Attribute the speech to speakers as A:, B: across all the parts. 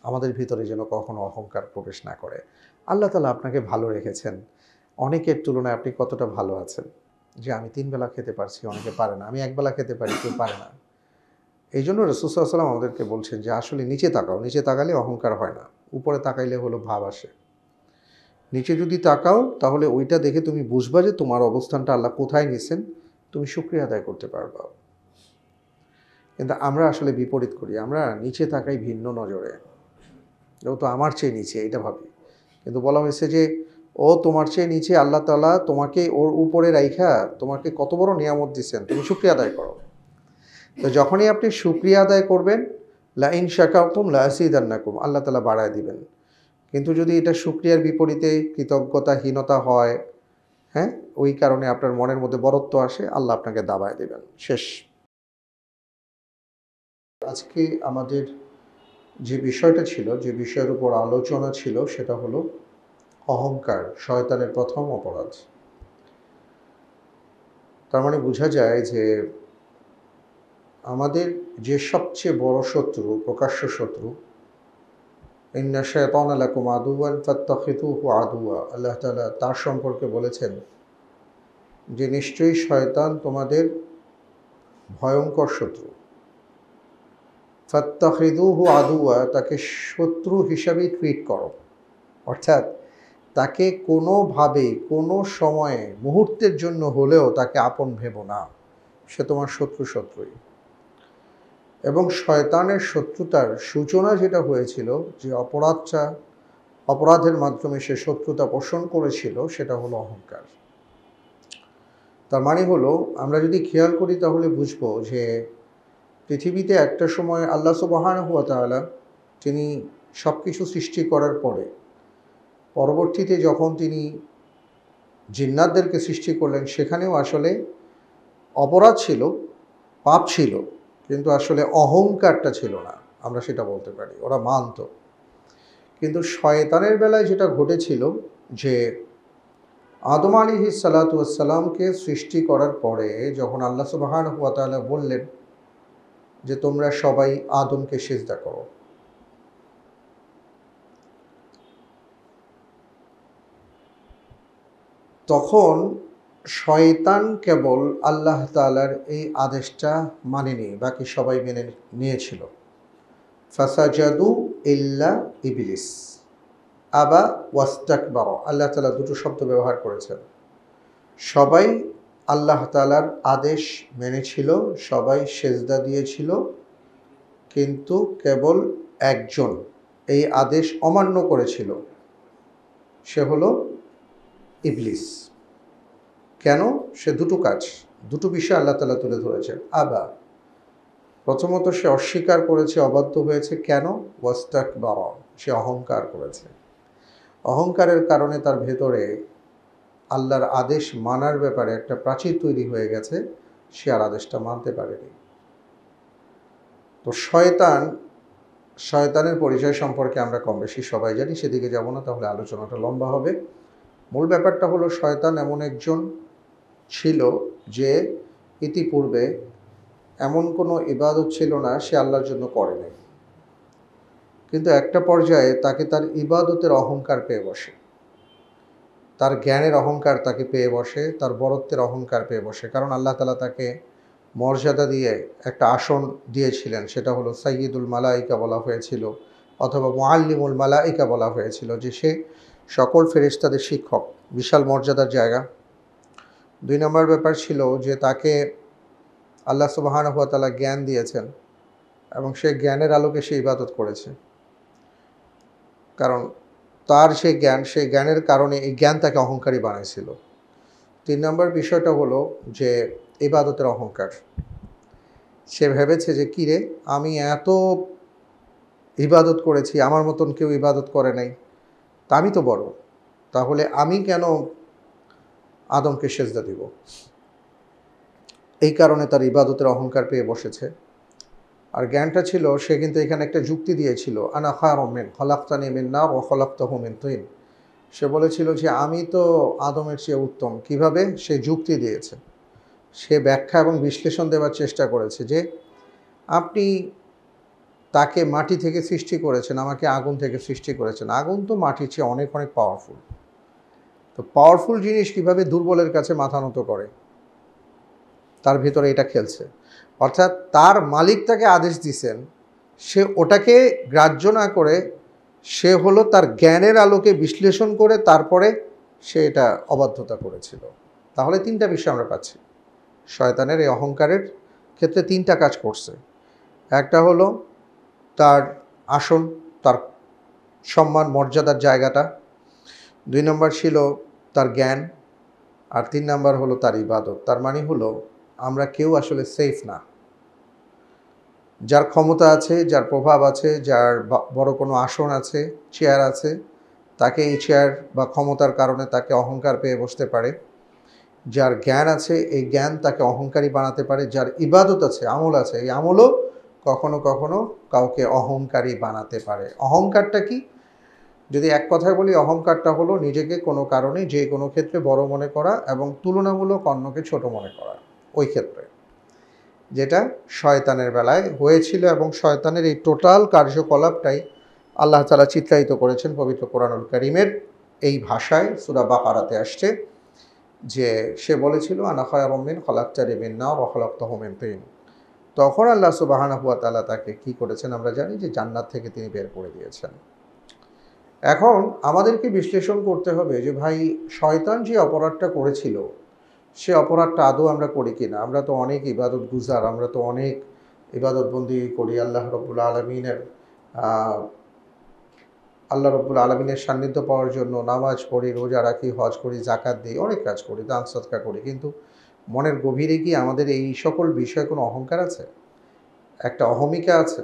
A: আমাদের ভিতরে যেন কখনো অহংকার প্রবেশ না করে। আল্লাহ তাআলা আপনাকে ভালো রেখেছেন। অনেকের তুলনায় আপনি কতটা ভালো আছেন। যে আমি ৩ বেলা খেতে পারছি, অনেকে পারে না। আমি ১ বেলা খেতে পারি, কেউ পারে না। এইজন্য রাসূল সাল্লাল্লাহু আলাইহি ওয়াসাল্লাম আমাদেরকে বলছেন যে আসলে নিচে তাকাও। নিচে তাকালে অহংকার হয় না। উপরে তাকাইলে হলো ভাব আসে। নিচে যদি তাকাও তাহলে ওইটা দেখে তুমি বুঝবা যে তোমার অবস্থানটা আল্লাহ কোথায় নিছেন, তুমি শুকরিয়া আদায় করতে পারবা। কিন্তু আমরা আসলে বিপরীত করি। আমরা নিচে তাকাই ভিন্ন নজরে। ও তো আমার চেয়ে নিচে এটা ভাবি। কিন্তু বলা হয়েছে যে ও তোমার চেয়ে নিচে, আল্লাহ তাআলা তোমাকে ওর উপরে রাইখা তোমাকে কত বড় নিয়ামত দিছেন, তুমি শুকরিয়া আদায় করো। তো যখনই আপনি শুকরিয়া আদায় করবেন, লা ইন শাকারতুম লা আযীদান্নাকুম, আল্লাহ তাআলা বাড়ায় দিবেন। কিন্তু যদি এটা শুকরিয়ার বিপরীতে কৃতজ্ঞতাহীনতা হয়, হ্যাঁ? ওই কারণে আপনার মনের মধ্যে বড়ত্ব আসে, আল্লাহ আপনাকে দাবায় দিবেন। শেষ। আজকে আমাদের যে বিষয়টা ছিল, যে বিষয়ের উপর আলোচনা ছিল সেটা হলো অহংকার, শয়তানের প্রথম অপরাধ। তার মানে বোঝা যায় যে আমাদের যে সবচেয়ে বড় শত্রু, প্রকাশ্য শত্রু, ইন্না শায়তানা লাকুম আদুওয়ান ফাত্তাখিযুহু আদুওয়া, আল্লাহ তাআলা তার সম্পর্কে বলেছেন যে নিশ্চয়ই শয়তান তোমাদের ভয়ঙ্কর শত্রু। ফাত্তাখিযুহু আদুওয়া, তাকে শত্রু হিসাবেই ট্রিট করো। অর্থাৎ তাকে কোনোভাবে কোনো সময়ে মুহূর্তের জন্য হলেও তাকে আপন ভেবো না। সে তোমার শত্রুই। এবং শয়তানের শত্রুতার সূচনা যেটা হয়েছিল, যে অপরাধের মাধ্যমে সে শত্রুতা পোষণ করেছিল, সেটা হলো অহংকার। তার মানে হলো আমরা যদি খেয়াল করি তাহলে বুঝবো যে পৃথিবীতে একটা সময় আল্লাহ সুবহানাহু ওয়া তাআলা তিনি সব কিছু সৃষ্টি করার পরে পরবর্তীতে যখন তিনি জিন্নাতদেরকে সৃষ্টি করলেন, সেখানেও আসলে অপরাধ ছিল, পাপ ছিল, কিন্তু আসলে অহংকারটা ছিল না, আমরা সেটা বলতে পারি। ওরা মানত। কিন্তু শয়তানের বেলায় যেটা ঘটেছিল যে আদম আলাইহিস সালাতু ওয়াস সালামকে সৃষ্টি করার পরে যখন আল্লাহ সুবহানাহু ওয়া তাআলা বললেন যে তোমরা সবাই আদমকে সিজদা করো, তখন শয়তান কেবল আল্লাহ তাআলার এই আদেশটা মানেনি, বাকি সবাই মেনে নিয়েছিল। ফাসাজাদু ইল্লা ইবলিস আবা ওয়াস্তাকবার, আল্লাহ তাআলা দুটো শব্দ ব্যবহার করেছেন। সবাই আল্লাহ তাআলার আদেশ মেনেছিল, সবাই সেজদা দিয়েছিল, কিন্তু কেবল একজন এই আদেশ অমান্য করেছিল, সে হলো ইবলিস। কেন? সে দুটো বিষয় আল্লাহ তাআলা তুলে ধরেছেন। আবা, প্রথমত সে অস্বীকার করেছে, অবাধ্য হয়েছে। কেন? ওয়াস্তাকবার, সে অহংকার করেছে। অহংকারের কারণে তার ভেতরে আল্লাহর আদেশ মানার ব্যাপারে একটা প্রাচীর তৈরি হয়ে গেছে, সে আর আদেশটা মানতে পারেনি। তো শয়তানের পরিচয় সম্পর্কে আমরা কম বেশি সবাই জানি, সেদিকে যাব না, তাহলে আলোচনাটা লম্বা হবে। মূল ব্যাপারটা হলো শয়তান এমন একজন ছিল যে ইতিপূর্বে এমন কোনো ইবাদত ছিল না সে আল্লাহর জন্য করে নাই, কিন্তু একটা পর্যায়ে তাকে তার ইবাদতের অহংকার পেয়ে বসে, তার জ্ঞানের অহংকার তাকে পেয়ে বসে, তার বরত্বের অহংকার পেয়ে বসে। কারণ আল্লাহ তাআলা তাকে মর্যাদা দিয়ে একটা আসন দিয়েছিলেন, সেটা হলো সাইয়্যিদুল মালাইকা বলা হয়েছিল, অথবা মুআল্লিমুল মালাইকা বলা হয়েছিল, যে সে সকল ফেরেশতাদের শিক্ষক, বিশাল মর্যাদার জায়গা। ২ নম্বর ব্যাপার ছিল যে তাকে আল্লাহ সুবহানাহু ওয়া তাআলা জ্ঞান দিয়েছেন এবং সে জ্ঞানের আলোকে সে ইবাদত করেছে। কারণ তার সেই জ্ঞানের কারণে এই জ্ঞান তাকে অহংকারী বানাইছিল। ৩ নম্বর বিষয়টা হলো যে ইবাদতের অহংকার। সে ভেবেছে যে কিরে, আমি এত ইবাদত করেছি, আমার মতন কেউ ইবাদত করে নাই, তা আমি তো বড়, তাহলে আমি কেন আদমকে সেজদা দিব? এই কারণে তার ইবাদতের অহংকার পেয়ে বসেছে। আর জ্ঞানটা ছিল, সে কিন্তু এখানে একটা যুক্তি দিয়েছিল, আনা খায়রুম মিন খলাকতানি মিন নার ওয়া খলাকতাহু মিন তিন। সে বলেছিল যে আমি তো আদমের চেয়ে উত্তম। কিভাবে? সে যুক্তি দিয়েছে, সে ব্যাখ্যা এবং বিশ্লেষণ দেওয়ার চেষ্টা করেছে যে আপনি তাকে মাটি থেকে সৃষ্টি করেছেন, আমাকে আগুন থেকে সৃষ্টি করেছেন। আগুন তো মাটির চেয়ে অনেক অনেক পাওয়ারফুল। তো পাওয়ারফুল জিনিস কিভাবে দুর্বলের কাছে মাথা নত করে, তার ভিতরে এটা খেলছে। অর্থাৎ তার মালিক তাকে আদেশ দিছেন, সে ওটাকে গ্রাহ্য না করে সে হলো তার জ্ঞানের আলোকে বিশ্লেষণ করে তারপরে সে এটা অবাধ্যতা করেছিল। তাহলে তিনটা বিষয় আমরা পাচ্ছি শয়তানের এই অহংকারের ক্ষেত্রে। তিনটা কাজ করছে। একটা হলো তার আসন, তার সম্মান মর্যাদার জায়গাটা। 2 নম্বর ছিল তার জ্ঞান, আর 3 নম্বর হলো তার ইবাদত। তার মানে হলো আমরা কেউ আসলে সেফ না। যার ক্ষমতা আছে, যার প্রভাব আছে, যার বড় কোনো আসন আছে, চেয়ার আছে, তাকে এই চেয়ার বা ক্ষমতার কারণে তাকে অহংকার পেয়ে বসতে পারে। যার জ্ঞান আছে, এই জ্ঞান তাকে অহংকারী বানাতে পারে। যার ইবাদত আছে, আমল আছে, এই আমলও কখনো কখনো কাউকে অহংকারী বানাতে পারে। অহংকারটা কি? যদি এক কথায় বলি, অহংকারটা হলো নিজেকে কোনো কারণে যে কোনো ক্ষেত্রে বড় মনে করা এবং তুলনামূলক অন্যকে ছোট মনে করা। ওই ক্ষেত্রে যেটা শয়তানের বেলায় হয়েছিল, এবং শয়তানের এই টোটাল কার্যকলাপটাই আল্লাহ তাআলা চিত্রায়িত করেছেন পবিত্র কোরআনুল কারীমের এই ভাষায়। সূরা বাকারাতে আসছে যে সে বলেছিল আনা খায়রুম মিন খালাকতানি মিন নার ওয়া খালাকতাহু মিন তিন। তখন আল্লাহ সুবহানাহু ওয়া তাআলা তাকে কি করেছেন আমরা জানি, যে জান্নাত থেকে তিনি বের করে দিয়েছেন। এখন আমাদেরকে বিশ্লেষণ করতে হবে যে ভাই, শয়তান যে অপরাধটা করেছিল সে অপরাধটা আদৌ আমরা করি কিনা। আমরা তো অনেক ইবাদত গুজার, আমরা তো অনেক ইবাদত বন্দি করি। আল্লাহ রব্বুল আলমিনের সান্নিধ্য পাওয়ার জন্য নামাজ পড়ি, রোজা রাখি, হজ করি, জাকাত দিই, অনেক কাজ করি, দান সদকা করি। কিন্তু মনের গভীরে কি আমাদের এই সকল বিষয়ে কোনো অহংকার আছে, একটা অহমিকা আছে?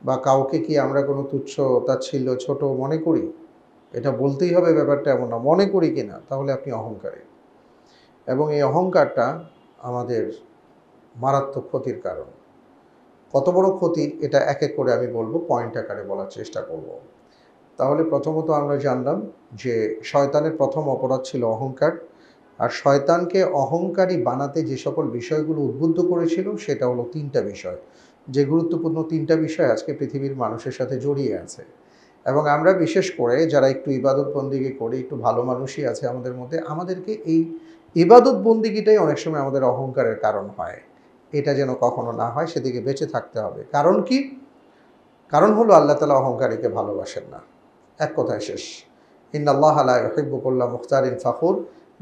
A: বা কাউকে কি আমরা কোনো তুচ্ছ তাচ্ছিল্য ছোট মনে করি? এটা বলতেই হবে ব্যাপারটা এমন না, মনে করি কিনা, তাহলে আপনি অহংকারী। এবং এই অহংকারটা আমাদের মারাত্মক ক্ষতির কারণ। কত বড় ক্ষতি এটা এক এক করে আমি বলবো, পয়েন্ট আকারে বলার চেষ্টা করব। তাহলে প্রথমত আমরা জানলাম যে শয়তানের প্রথম অপরাধ ছিল অহংকার। আর শয়তানকে অহংকারী বানাতে যে সকল বিষয়গুলো উদ্বুদ্ধ করেছিল সেটা হলো তিনটা বিষয়, যে গুরুত্বপূর্ণ তিনটা বিষয় আজকে পৃথিবীর মানুষের সাথে জড়িয়ে আছে। এবং আমরা বিশেষ করে যারা একটু ইবাদত বন্দিগি করি, একটু ভালো মানুষই আছে আমাদের মধ্যে, আমাদেরকে এই ইবাদত বন্দিগিটাই অনেক সময় আমাদের অহংকারের কারণ হয়। এটা যেন কখনো না হয়, সেদিকে বেঁচে থাকতে হবে। কারণ কি? কারণ হলো আল্লাহ তাআলা অহংকারীকে ভালোবাসেন না। এক কথায় শেষ। ইন্নাল্লাহা লা ইউহিব্বু কুল্লা মুখতারিন ফাখুর।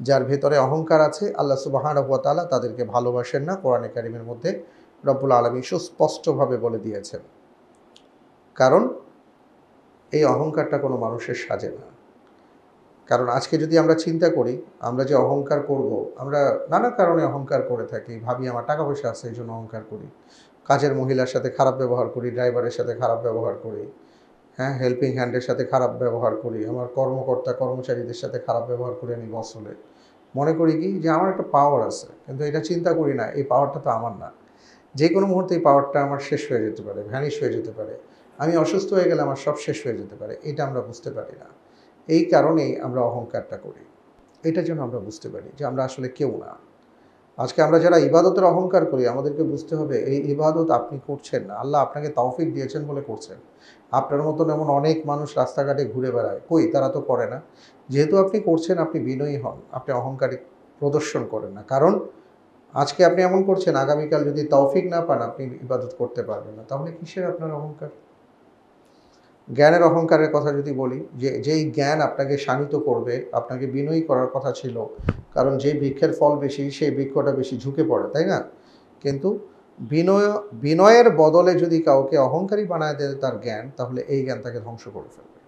A: যার ভেতরে অহংকার আছে আল্লাহ সুবহানাহু ওয়া তাআলা তাদেরকে ভালোবাসেন না। কোরআনে কারীমের মধ্যে রব্বুল আলামিন সুস্পষ্টভাবে বলে দিয়েছেন। কারণ এই অহংকারটা কোনো মানুষের সাজে না। কারণ আজকে যদি আমরা চিন্তা করি, আমরা যে অহংকার করব, আমরা নানা কারণে অহংকার করে থাকি। ভাবি আমার টাকা পয়সা আছে এই জন্য অহংকার করি, কাজের মহিলার সাথে খারাপ ব্যবহার করি, ড্রাইভারের সাথে খারাপ ব্যবহার করি, হ্যাঁ, হেল্পিং হ্যান্ডের সাথে খারাপ ব্যবহার করি, আমার কর্মকর্তা কর্মচারীদের সাথে খারাপ ব্যবহার করি। আমি বস হলে মনে করি কি যে আমার একটা পাওয়ার আছে, কিন্তু এটা চিন্তা করি না এই পাওয়ারটা তো আমার না। যে কোনো মুহূর্তে এই পাওয়ারটা আমার শেষ হয়ে যেতে পারে, ভ্যানিশ হয়ে যেতে পারে। আমি অসুস্থ হয়ে গেলে আমার সব শেষ হয়ে যেতে পারে। এটা আমরা বুঝতে পারি না। এই কারণেই আমরা অহংকারটা করি। এটা যেন আমরা বুঝতে পারি যে আমরা আসলে কেউ না। আজকে আমরা যারা ইবাদতের অহংকার করি, আমাদেরকে বুঝতে হবে এই ইবাদত আপনি করছেন না, আল্লাহ আপনাকে তৌফিক দিয়েছেন বলে করছেন। আপনার মতন এমন অনেক মানুষ রাস্তাঘাটে ঘুরে বেড়ায়, কই তারা তো করে না। যেহেতু আপনি করছেন, আপনি বিনয়ী হন, আপনি অহংকারী প্রদর্শন করেন না। কারণ আজকে আপনি এমন করছেন, আগামীকাল যদি তৌফিক না পান আপনি ইবাদত করতে পারবেন না। তাহলে কিসের আপনার অহংকার? জ্ঞানের অহংকারের কথা যদি বলি, যেই জ্ঞান আপনাকে শানিত করবে, আপনাকে বিনয়ী করার কথা ছিল। কারণ যে বৃক্ষের ফল বেশি সেই বৃক্ষটা বেশি ঝুঁকে পড়ে, তাই না? কিন্তু বিনয়ের বদলে যদি কাউকে অহংকারী বানায় দেয় তার জ্ঞান, তাহলে এই জ্ঞান তাকে ধ্বংস করে ফেলবে।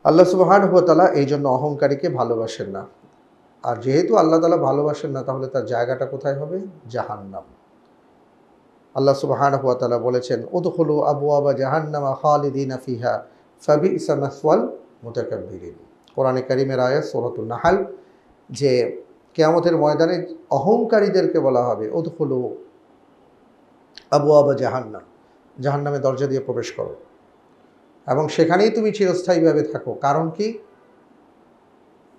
A: আল্লাহ সুবহানাহু ওয়া তাআলা এই জন্য অহংকারীকে ভালোবাসেন না। আর যেহেতু আল্লাহ তাআলা ভালোবাসেন না, তাহলে তার জায়গাটা কোথায় হবে? জাহান্নাম। আল্লাহ সুবহানাহু ওয়া তাআলা বলেছেন উদখুলু আবওয়াবা জাহান্নামা খালিদিনা ফিহা ফাবিইসা মাসওয়াল মুতাকাব্বিরিন। কোরআনে কারীমের আয়াত সূরাতুন নাহল, যে কিয়ামতের ময়দানে অহংকারীদেরকে বলা হবে উদখুলু আবওয়াবা জাহান্নাম, জাহান্নামের দরজা দিয়ে প্রবেশ করো এবং সেখানেই তুমি চিরস্থায়ীভাবে থাকো। কারণ কি?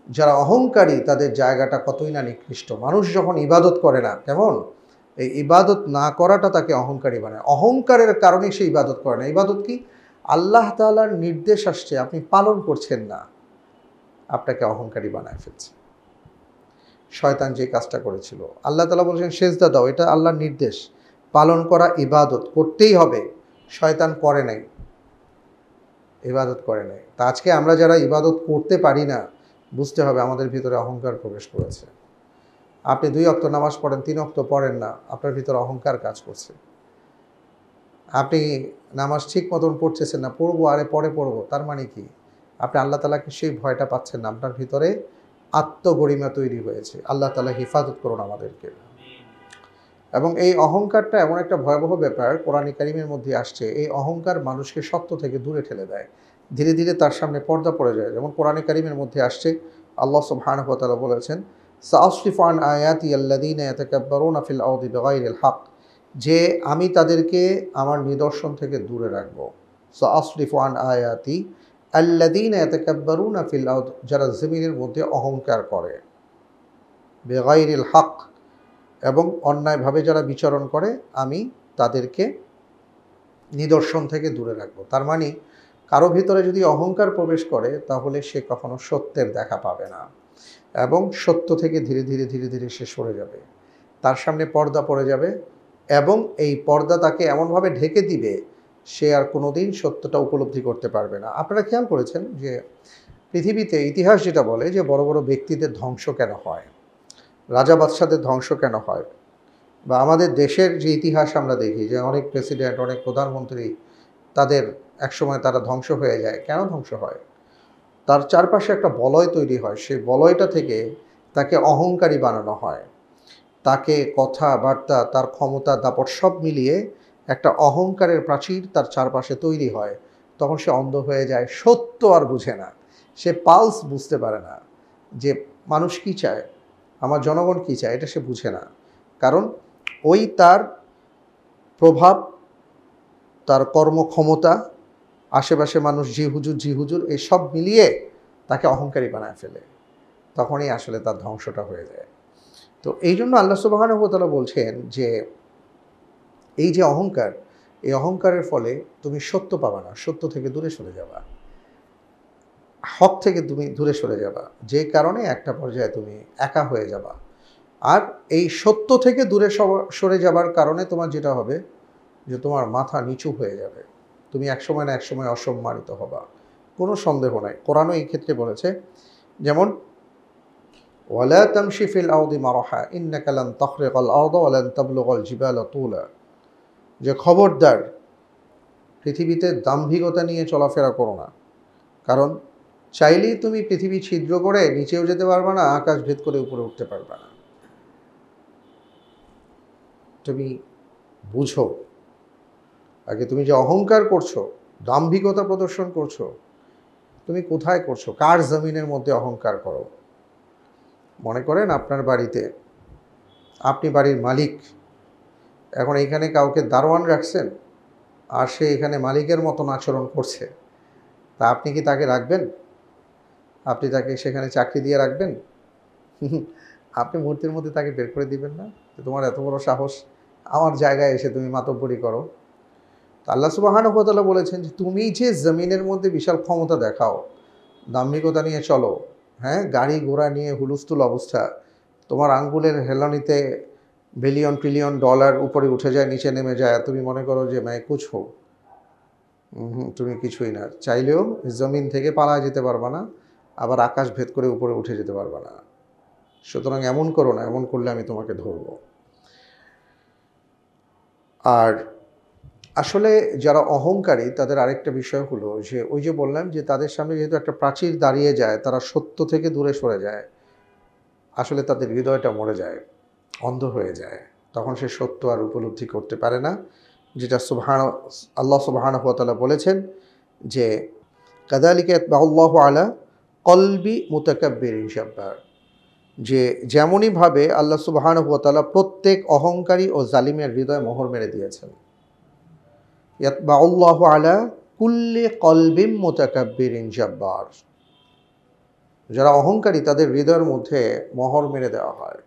A: যারা অহংকারী তাদের জায়গাটা কতই না নিকৃষ্ট। মানুষ যখন ইবাদত করে না, কেমন এই ইবাদত না করাটা তাকে অহংকারী বানায়। অহংকারের কারণে সে ইবাদত করে না। ইবাদত কি? আল্লাহ তাআলার নির্দেশ আসছে, আপনি পালন করছেন না, আপনাকে অহংকারী বানায় ফেলছে। শয়তান যে কাজটা করেছিল, আল্লাহ তাআলা বলেছেন সেজদা দাও, এটা আল্লাহর নির্দেশ, পালন করা ইবাদত, করতেই হবে। শয়তান করে নাই, ইবাদত করে নাই। তা আজকে আমরা যারা ইবাদত করতে পারি না, বুঝতে হবে আমাদের ভিতরে অহংকার প্রবেশ করেছে। আপনি 2 ওয়াক্ত নামাজ পড়েন, 3 ওয়াক্ত পড়েন না, আপনার ভিতরে অহংকার কাজ করছে। আপনি নামাজ ঠিক মতন পড়তেছেন না, পড়বো, আরে পরে পড়বো, তার মানে কি? আপনি আল্লাহ তাআলাকে সেই ভয়টা পাচ্ছেন না, আপনার ভিতরে আত্মগরিমা তৈরি হয়েছে। আল্লাহ তাআলা হেফাজত করুন আমাদেরকে। এবং এই অহংকারটা এমন একটা ভয়াবহ ব্যাপার, কোরআনে কারিমের মধ্যে আসছে, এই অহংকার মানুষকে সত্য থেকে দূরে ঠেলে দেয়, ধীরে ধীরে তার সামনে পর্দা পড়ে যায়। যেমন কোরআনে কারিমের মধ্যে আসছে, আল্লাহ সুবহানাহু ওয়া তাআলা বলেছেন, সাআসরিফু আন আয়াতি আল্লাযীনা ইয়াতাকাব্বারুনা ফিল আরদি বিগাইরিল হক, যে আমি তাদেরকে আমার নিদর্শন থেকে দূরে রাখব। সাআসরিফু আন আয়াতি আল্লাযীনা ইয়াতাকাব্বারুনা ফিল আরদ, যারা জমিনের মধ্যে অহংকার করে, বিগাইরিল হক, এবং অন্যায়ভাবে যারা বিচরণ করে, আমি তাদেরকে নিদর্শন থেকে দূরে রাখব। তার মানে কারো ভিতরে যদি অহংকার প্রবেশ করে, তাহলে সে কখনো সত্যের দেখা পাবে না, এবং সত্য থেকে ধীরে ধীরে ধীরে ধীরে সে সরে যাবে, তার সামনে পর্দা পড়ে যাবে, এবং এই পর্দা তাকে এমনভাবে ঢেকে দিবে, সে আর কোনোদিন সত্যটা উপলব্ধি করতে পারবে না। আপনারা খেয়াল করেছেন যে পৃথিবীতে ইতিহাস যেটা বলে যে বড় বড় ব্যক্তিদের ধ্বংস কেন হয়, রাজা বাদশাদের ধ্বংস কেন হয়, বা আমাদের দেশের যে ইতিহাস আমরা দেখি যে অনেক প্রেসিডেন্ট, অনেক প্রধানমন্ত্রী, তাদের একসময় তারা ধ্বংস হয়ে যায়। কেন ধ্বংস হয়? তার চারপাশে একটা বলয় তৈরি হয়, সেই বলয়টা থেকে তাকে অহংকারী বানানো হয়, তাকে কথাবার্তা, তার ক্ষমতা, দাপট সব মিলিয়ে একটা অহংকারের প্রাচীর তার চারপাশে তৈরি হয়। তখন সে অন্ধ হয়ে যায়, সত্য আর বুঝে না, সে পালস বুঝতে পারে না যে মানুষ কী চায়, আমার জনগণ কী চায়, এটা সে বুঝে না। কারণ ওই তার প্রভাব, তার কর্মক্ষমতা, আশেপাশে মানুষ জি হুজুর এই সব মিলিয়ে তাকে অহংকারী বানায় ফেলে। তখনই আসলে তার ধ্বংসটা হয়ে যায়। তো এই জন্য আল্লাহ সুবহানাহু ওয়া তাআলা বলছেন যে এই যে অহংকার, এই অহংকারের ফলে তুমি সত্য পাবা না, সত্য থেকে দূরে সরে যাবা, হক থেকে তুমি দূরে সরে যাবা, যে কারণে একটা পর্যায়ে তুমি একা হয়ে যাবা। আর এই সত্য থেকে দূরে সরে যাবার কারণে তোমার যেটা হবে যে তোমার মাথা নিচু হয়ে যাবে, তুমি একসময় না একসময় অসম্মানিত হবা, কোনো সন্দেহ নাই। কোরআনও এই ক্ষেত্রে বলেছে, যেমন ওয়ালা তামশি ফিল আরদি মারহা ইন্নাকা লান তাখরিকাল আরদা ওয়া লান তাবলুগাল জিবালা তুলা, যে খবরদার পৃথিবীতে দাম্ভিকতা নিয়ে চলাফেরা করো না, কারণ চাইলেই তুমি পৃথিবী ছিদ্র করে নিচেও যেতে পারবে না, আকাশ ভেদ করে উপরে উঠতে পারবে না। তুমি বুঝো আগে, তুমি যে অহংকার করছো, দাম্ভিকতা প্রদর্শন করছো, তুমি কোথায় করছো, কার জমিনের মধ্যে অহংকার করো? মনে করেন আপনার বাড়িতে, আপনি বাড়ির মালিক, এখন এখানে কাউকে দারোয়ান রাখছেন, আর সে এখানে মালিকের মতন আচরণ করছে, তা আপনি কি তাকে রাখবেন? আপনি তাকে সেখানে চাকরি দিয়ে রাখবেন? আপনি মুহূর্তের মধ্যে তাকে বের করে দিবেন না, যে তোমার এত বড় সাহস আমার জায়গায় এসে তুমি মাতব্বরি করো। আল্লাহ সুবহানাহু ওয়া তাআলা বলেছেন যে তুমি যে জমিনের মধ্যে বিশাল ক্ষমতা দেখাও, দাম্ভিকতা নিয়ে চলো, হ্যাঁ, গাড়ি ঘোড়া নিয়ে হুলস্থুল অবস্থা, তোমার আঙ্গুলের হেলানিতে বিলিয়ন ট্রিলিয়ন ডলার উপরে উঠে যায়, নিচে নেমে যায়, তুমি মনে করো যে मैं कुछ हूँ, তুমি কিছুই না, চাইলেও জমিন থেকে পালায় যেতে পারবা না, আবার আকাশ ভেদ করে উপরে উঠে যেতে পারবা না। সুতরাং এমন করো না, এমন করলে আমি তোমাকে ধরব। আর আসলে যারা অহংকারী তাদের আরেকটা বিষয় হলো যে ওই যে বললাম যে তাদের সামনে যেহেতু একটা প্রাচীর দাঁড়িয়ে যায়, তারা সত্য থেকে দূরে সরে যায়, আসলে তাদের হৃদয়টা মরে যায়, অন্ধ হয়ে যায়, তখন সে সত্য আর উপলব্ধি করতে পারে না। যেটা আল্লাহ সুবহানাহু ওয়া তাআলা বলেছেন যে কাযালিকা ইয়াতবাউল্লাহু আলা কলবি মুতাকাব্বিরিন জাব্বার, যে যেমনইভাবে আল্লাহ সুবহানাহু ওয়া তাআলা প্রত্যেক অহংকারী ও জালিমের হৃদয়ে মোহর মেরে দিয়েছেন। ইয়াতবাউল্লাহু আলা কুল্লি কলবিম মুতাকাব্বিরিন জাব্বার, যারা অহংকারী তাদের হৃদয়ের মধ্যে মোহর মেরে দেওয়া হয়।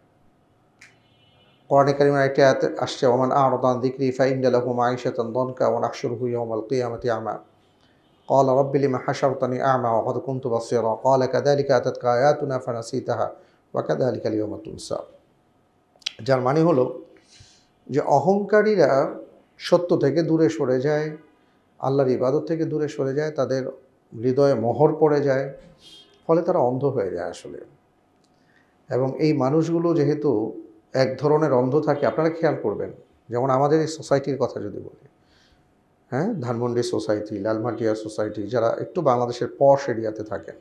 A: কোরআনে কারিমের একটি আয়াতে আসছে, ওমান আ'রাদা আন যিকরি ফাইন্না লাহু মাঈশাতান দানকা ওয়া নাহশুরুহু ইয়াওমাল কিয়ামাতি আমা ক্বালা রাব্বি লিমা হাশারতানি আ'মা ওয়া ক্বাদ কুনতু বাসীরা ক্বালা কাযালিকা আতাতকা আয়াতুনা ফানাসিতাহা ওয়া কাযালিকা আল ইয়াওমা তুনসা। যার মানে হলো যে অহংকারীরা সত্য থেকে দূরে সরে যায়, আল্লাহর ইবাদত থেকে দূরে সরে যায়, তাদের হৃদয়ে মোহর পড়ে যায়, ফলে তারা অন্ধ হয়ে যায় আসলে। এবং এই মানুষগুলো যেহেতু এক ধরনের অন্ধ থাকে, আপনারা খেয়াল করবেন, যেমন আমাদের এই সোসাইটির কথা যদি বলি, হ্যাঁ, ধানমন্ডি সোসাইটি, লালমাটিয়া সোসাইটি, যারা একটু বাংলাদেশের পশ এরিয়াতে থাকেন,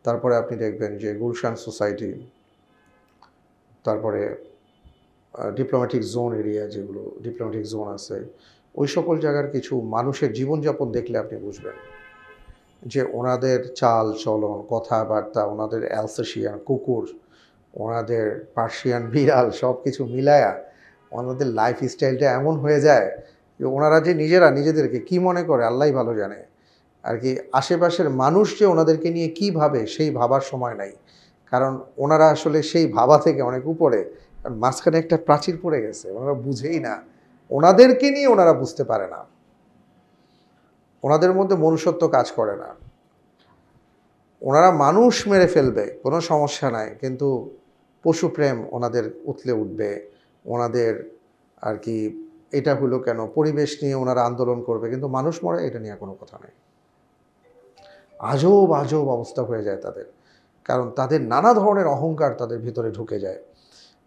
A: তারপরে আপনি দেখবেন যে গুলশান সোসাইটি, তারপরে ডিপ্লোম্যাটিক জোন এরিয়া, যেগুলো ডিপ্লোম্যাটিক জোন আছে, ওই সকল জায়গার কিছু মানুষের জীবনযাপন দেখলে আপনি বুঝবেন যে ওনাদের চাল চলন, কথাবার্তা, ওনাদের অ্যালসেশিয়ান কুকুর, ওনাদের পার্সিয়ান বিড়াল, সব কিছু মিলায়া ওনাদের লাইফ স্টাইলটা এমন হয়ে যায় যে ওনারা যে নিজেরা নিজেদেরকে কি মনে করে আল্লাহই ভালো জানে। আর কি আশেপাশের মানুষ যে ওনাদেরকে নিয়ে কী ভাবে সেই ভাবার সময় নাই, কারণ ওনারা আসলে সেই ভাবা থেকে অনেক উপরে, কারণ মাঝখানে একটা প্রাচীর পড়ে গেছে, ওনারা বুঝেই না, ওনাদেরকে নিয়ে ওনারা বুঝতে পারে না, ওনাদের মধ্যে মনুষ্যত্ব কাজ করে না। ওনারা মানুষ মেরে ফেলবে, কোনো সমস্যা নাই, কিন্তু পশুপ্রেম ওনাদের উতলে উঠবে, ওনাদের আর কি এটা হলো কেন, পরিবেশ নিয়ে ওনারা আন্দোলন করবে, কিন্তু মানুষ মরে এটা নিয়ে কোনো কথা নেই। আজব আজব অবস্থা হয়ে যায় তাদের, কারণ তাদের নানা ধরনের অহংকার তাদের ভিতরে ঢুকে যায়।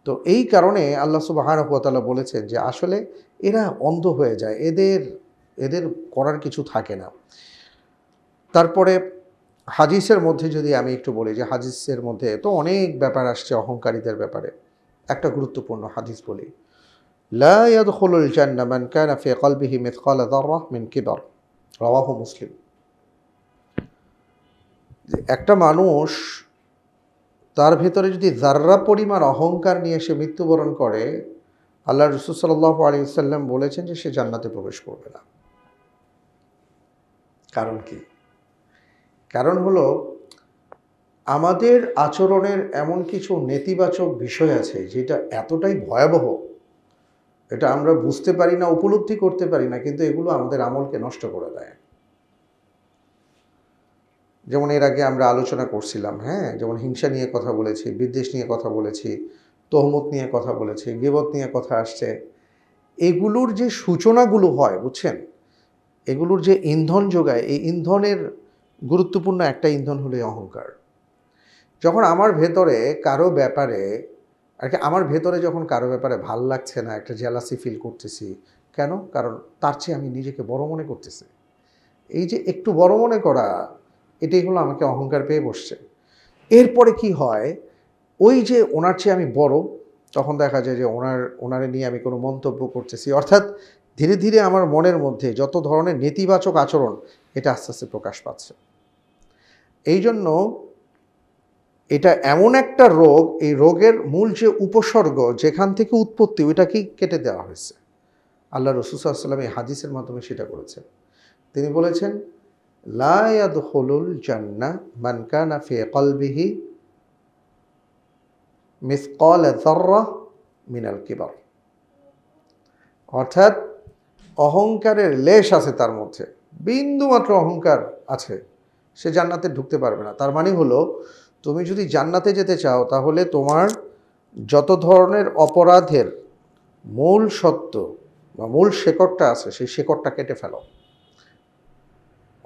A: তো এই কারণে আল্লাহ সুবহানাহু ওয়া তাআলা বলেছেন যে আসলে এরা অন্ধ হয়ে যায়, এদের করার কিছু থাকে না। তারপরে হাদিসের মধ্যে যদি আমি একটু বলি, যে হাদিসের মধ্যে তো অনেক ব্যাপার আসছে অহংকারীদের ব্যাপারে, একটা গুরুত্বপূর্ণ হাদিস বলি, লা ইয়াদখুলুল জান্নাহ মান কানা ফি কলবিহি মিসকালা যাররাহ মিন কিবার, রাওয়াহু মুসলিম। একটা মানুষ তার ভেতরে যদি যাররা পরিমাণ অহংকার নিয়ে সে মৃত্যুবরণ করে, আল্লাহ রাসূল সাল্লাল্লাহু আলাইহি ওয়াসাল্লাম বলেছেন যে সে জান্নাতে প্রবেশ করবে না। কারণ কি? কারণ হলো আমাদের আচরণের এমন কিছু নেতিবাচক বিষয় আছে যেটা এতটাই ভয়াবহ, এটা আমরা বুঝতে পারি না, উপলব্ধি করতে পারি না, কিন্তু এগুলো আমাদের আমলকে নষ্ট করে দেয়। যেমন এর আগে আমরা আলোচনা করছিলাম, হ্যাঁ, যেমন হিংসা নিয়ে কথা বলেছি, বিদ্বেষ নিয়ে কথা বলেছি, তহমত নিয়ে কথা বলেছি, গীবত নিয়ে কথা আসছে। এগুলোর যে সূচনাগুলো হয়, বুঝছেন, এগুলোর যে ইন্ধন যোগায়, এই ইন্ধনের গুরুত্বপূর্ণ একটা ইন্ধন হলো অহংকার। যখন আমার ভেতরে কারো ব্যাপারে আর কি, আমার ভেতরে যখন কারো ব্যাপারে ভাল লাগছে না, একটা জেলাসি ফিল করতেছি, কেন? কারণ তার চেয়ে আমি নিজেকে বড় মনে করতেছি। এই যে একটু বড় মনে করা, এটাই হলো আমাকে অহংকার পেয়ে বসছে। এরপরে কি হয়, ওই যে ওনার চেয়ে আমি বড়, তখন দেখা যায় যে ওনারে নিয়ে আমি কোনো মন্তব্য করতেছি, অর্থাৎ ধীরে ধীরে আমার মনের মধ্যে যত ধরনের নেতিবাচক আচরণ, এটা আস্তে আস্তে প্রকাশ পাচ্ছে। এই জন্য এটা এমন একটা রোগ, এই রোগের মূল যে উপসর্গ, যেখান থেকে উৎপত্তি, ওইটাকেই কেটে দেওয়া হয়েছে। আল্লাহ রাসূল সাল্লাল্লাহু আলাইহি ওয়াসাল্লাম এই হাদিসের মাধ্যমে সেটা করেছেন। তিনি বলেছেন, লা ইয়াদখুলুল জান্নাহ মান কানা ফি কলবিহি মিসকালা যাররাহ মিনাল কিবার, অর্থাৎ অহংকারের লেশ আছে তার মধ্যে, বিন্দুমাত্র অহংকার আছে, সে জান্নাতে ঢুকতে পারবে না। তার মানে হলো তুমি যদি জান্নাতে যেতে চাও, তাহলে তোমার যত ধরনের অপরাধের মূল সত্য বা মূল শেকড়টা আছে, সেই শেকড়টা কেটে ফেলো।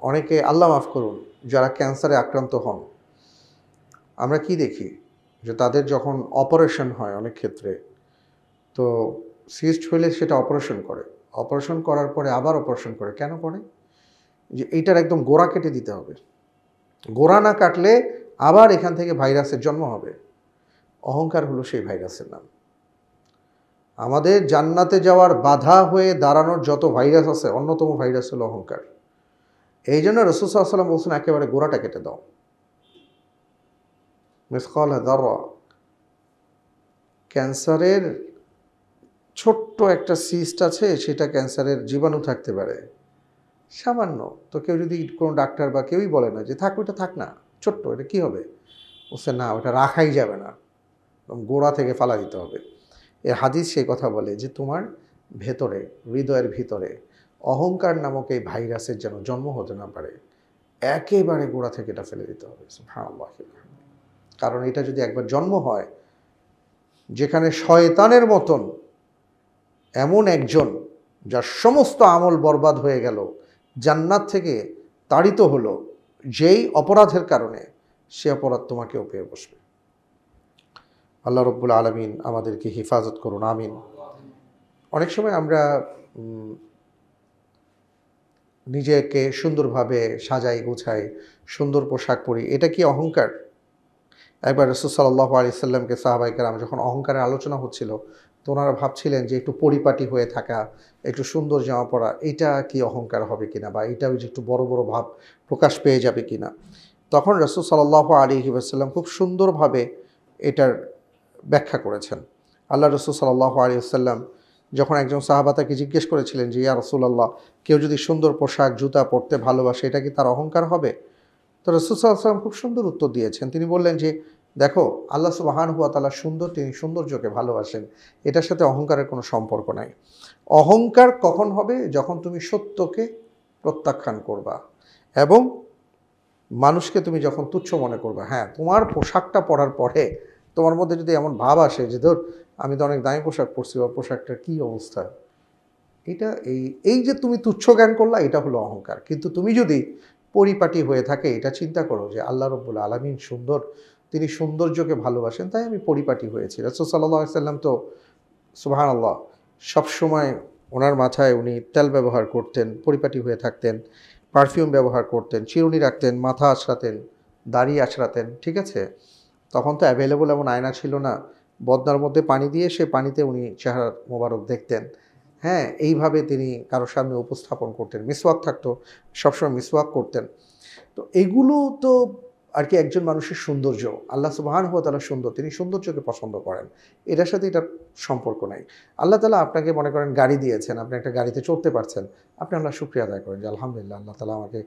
A: অনেকে, আল্লাহ মাফ করুন, যারা ক্যান্সারে আক্রান্ত হন, আমরা কি দেখি যে তাদের যখন অপারেশন হয়, অনেক ক্ষেত্রে তো সিস্ট হলে সেটা অপারেশন করে, অপারেশন করার পরে আবার অপারেশন করে। কেন করে? যে এইটার একদম গোড়া কেটে দিতে হবে, গোড়া না কাটলে আবার এখান থেকে ভাইরাসের জন্ম হবে। অহংকার হলো সেই ভাইরাসের নাম। আমাদের জান্নাতে যাওয়ার বাধা হয়ে দাঁড়ানোর যত ভাইরাস আছে, অন্যতম ভাইরাস হলো অহংকার। এই জন্য রাসূল সাল্লাল্লাহু আলাইহি ওয়াসাল্লাম বলছেন, একেবারে গোড়াটা কেটে দাও। মিসকালা যাররা, ক্যান্সারের ছোট্ট একটা সিস্ট আছে, সেটা ক্যান্সারের জীবাণু থাকতে পারে সামান্য, তো কেউ যদি, কোনো ডাক্তার বা কেউই বলে না যে থাক, ওইটা থাক না, ছোট্ট, এটা কী হবে? বলছে না, ওটা রাখাই যাবে না, গোড়া থেকে ফালা দিতে হবে। এ হাদিস সেই কথা বলে যে তোমার ভেতরে, হৃদয়ের ভিতরে অহংকার নামক এই ভাইরাসের যেন জন্ম হতে না পারে, একেবারে গোড়া থেকে এটা ফেলে দিতে হবে। সুবহানাল্লাহ। কারণ এটা যদি একবার জন্ম হয়, যেখানে শয়তানের মতন এমন একজন যার সমস্ত আমল বরবাদ হয়ে গেল, জান্নাত থেকে তাড়িত হলো যেই অপরাধের কারণে, সে অপরাধ তোমাকেও পেয়ে বসবে। আল্লাহ রব্বুল আলামিন আমাদেরকে হেফাজত করুন, আমিন। অনেক সময় আমরা নিজেকে সুন্দরভাবে সাজাই গোছাই, সুন্দর পোশাক পরি, এটা কি অহংকার? একবার রাসূল সাল্লাল্লাহু আলাইহি সাল্লামকে সাহাবায়ে কেরাম যখন অহংকারের আলোচনা হচ্ছিল, তো ওনারা ভাবছিলেন যে একটু পরিপাটি হয়ে থাকা, একটু সুন্দর জামা পরা, এটা কি অহংকার হবে কিনা, বা এটা ওই যে একটু বড় বড় ভাব প্রকাশ পেয়ে যাবে কিনা। তখন রাসূল সাল্লাল্লাহু আলাইহি ওয়াসাল্লাম খুব সুন্দরভাবে এটার ব্যাখ্যা করেছেন। আল্লাহ রাসূল সাল্লাল্লাহু আলাইহি ওয়াসাল্লাম যখন একজন সাহাবা তাকে জিজ্ঞেস করেছিলেন যে ইয়া রাসূলুল্লাহ, কেউ যদি সুন্দর পোশাক জুতা পরতে ভালোবাসে, এটা কি তার অহংকার হবে? তো রাসূল সাল্লাল্লাহু আলাইহি ওয়াসাল্লাম খুব সুন্দর উত্তর দিয়েছেন। তিনি বললেন যে দেখো, আল্লাহ সুবহানাহু ওয়া তাআলা সুন্দর, তিনি সৌন্দর্যকে ভালোবাসেন, এটার সাথে অহংকারের কোনো সম্পর্ক নাই। অহংকার কখন হবে? যখন তুমি সত্যকে প্রত্যাখ্যান করবা এবং মানুষকে তুমি যখন তুচ্ছ মনে করবা। হ্যাঁ, তোমার পোশাকটা পরার পরে তোমার মধ্যে যদি এমন ভাব আসে যে ধর আমি তো অনেক দামি পোশাক পরছি, ওর পোশাকটার কী অবস্থা, এটা এই যে তুমি তুচ্ছ জ্ঞান করলা, এটা হলো অহংকার। কিন্তু তুমি যদি পরিপাটি হয়ে থাকে, এটা চিন্তা করো যে আল্লাহ রব্বুল আলামিন সুন্দর, তিনি সৌন্দর্যকে ভালোবাসেন, তাই আমি পরিপাটি হয়েছি। রাসূল সাল্লাল্লাহু আলাইহি সাল্লাম তো সুবহানাল্লাহ সবসময় ওনার মাথায় উনি তেল ব্যবহার করতেন, পরিপাটি হয়ে থাকতেন, পারফিউম ব্যবহার করতেন, চিরুনি রাখতেন, মাথা আঁচড়াতেন, দাড়ি আঁচড়াতেন, ঠিক আছে? তখন তো অ্যাভেলেবল এমন আয়না ছিল না। বদনার মধ্যে পানি দিয়ে সে পানিতে উনি চেহারা মোবারক দেখতেন। হ্যাঁ, এইভাবে তিনি কারো সামনে উপস্থাপন করতেন। মিসওয়াক থাকতো, সবসময় মিসওয়াক করতেন। তো এগুলো তো আর কি একজন মানুষের সৌন্দর্য। আল্লাহ সুবহানাহু ওয়া তাআলা সুন্দর, তিনি সৌন্দর্যকে পছন্দ করেন। এটার সাথে এটার সম্পর্ক নাই। আল্লাহ তাআলা আপনাকে মনে করেন গাড়ি দিয়েছেন, আপনি একটা গাড়িতে চড়তে পারছেন, আপনি আল্লাহর শুকরিয়া আদায় করেন যে আলহামদুলিল্লাহ, আল্লাহ তাআলা আমাকে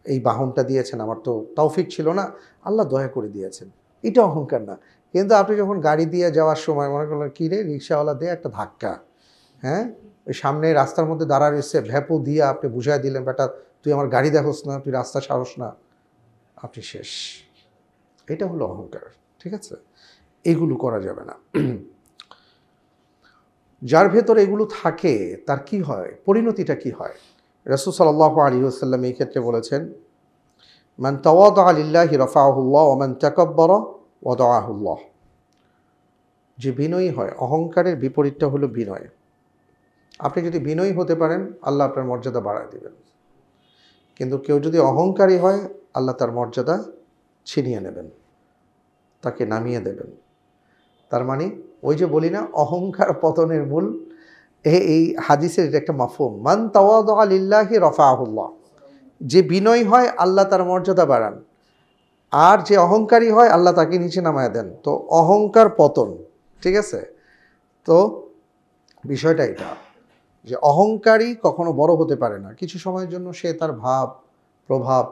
A: এই বাহনটা দিয়েছেন, আমার তো তৌফিক ছিল না, আল্লাহ দয়া করে দিয়েছেন। এটা অহংকার না। কিন্তু আপনি যখন গাড়ি দিয়ে যাওয়ার সময় মনে করলেন কী রে, রিকশাওয়ালা দে একটা ধাক্কা, হ্যাঁ, ওই সামনে রাস্তার মধ্যে দাঁড়া রয়েছে, ভ্যাপু দিয়ে আপনি বুঝাই দিলেন, বেটা তুই আমার গাড়ি দেখোস না, তুই রাস্তা সারস না, আপনি শেষ। এটা হলো অহংকার, ঠিক আছে? এগুলো করা যাবে না। যার ভেতরে এগুলো থাকে তার কি হয়, পরিণতিটা কি হয়? রাসূল সাল্লাল্লাহু আলাইহি ওয়াসাল্লাম এই ক্ষেত্রে বলেছেন, মান তাওয়াদাআ লিল্লাহি রাফাআহুল্লাহ ওয়া মান তাকাব্বারা ওয়াদাআহুল্লাহ। যে বিনয়ী হয়, অহংকারের বিপরীতটা হলো বিনয়। আপনি যদি বিনয়ী হতে পারেন, আল্লাহ আপনার মর্যাদা বাড়ায় দিবেন। কিন্তু কেউ যদি অহংকারী হয়, আল্লাহ তার মর্যাদা ছিনিয়ে নেবেন, তাকে নামিয়ে দেবেন। তার মানে ওই যে বলি না, অহংকার পতনের মূল। এই হাদিসের এটা একটা মাফহুম, মান তাওয়াদাআ লিল্লাহি রাফাআহুল্লাহ। যে বিনয়ী হয়, আল্লাহ তার মর্যাদা বাড়ান, আর যে অহংকারী হয়, আল্লাহ তাকে নিচে নামায় দেন। তো অহংকার পতন, ঠিক আছে? তো বিষয়টা এটা যে অহংকারী কখনো বড় হতে পারে না। কিছু সময়ের জন্য সে তার ভাব, প্রভাব,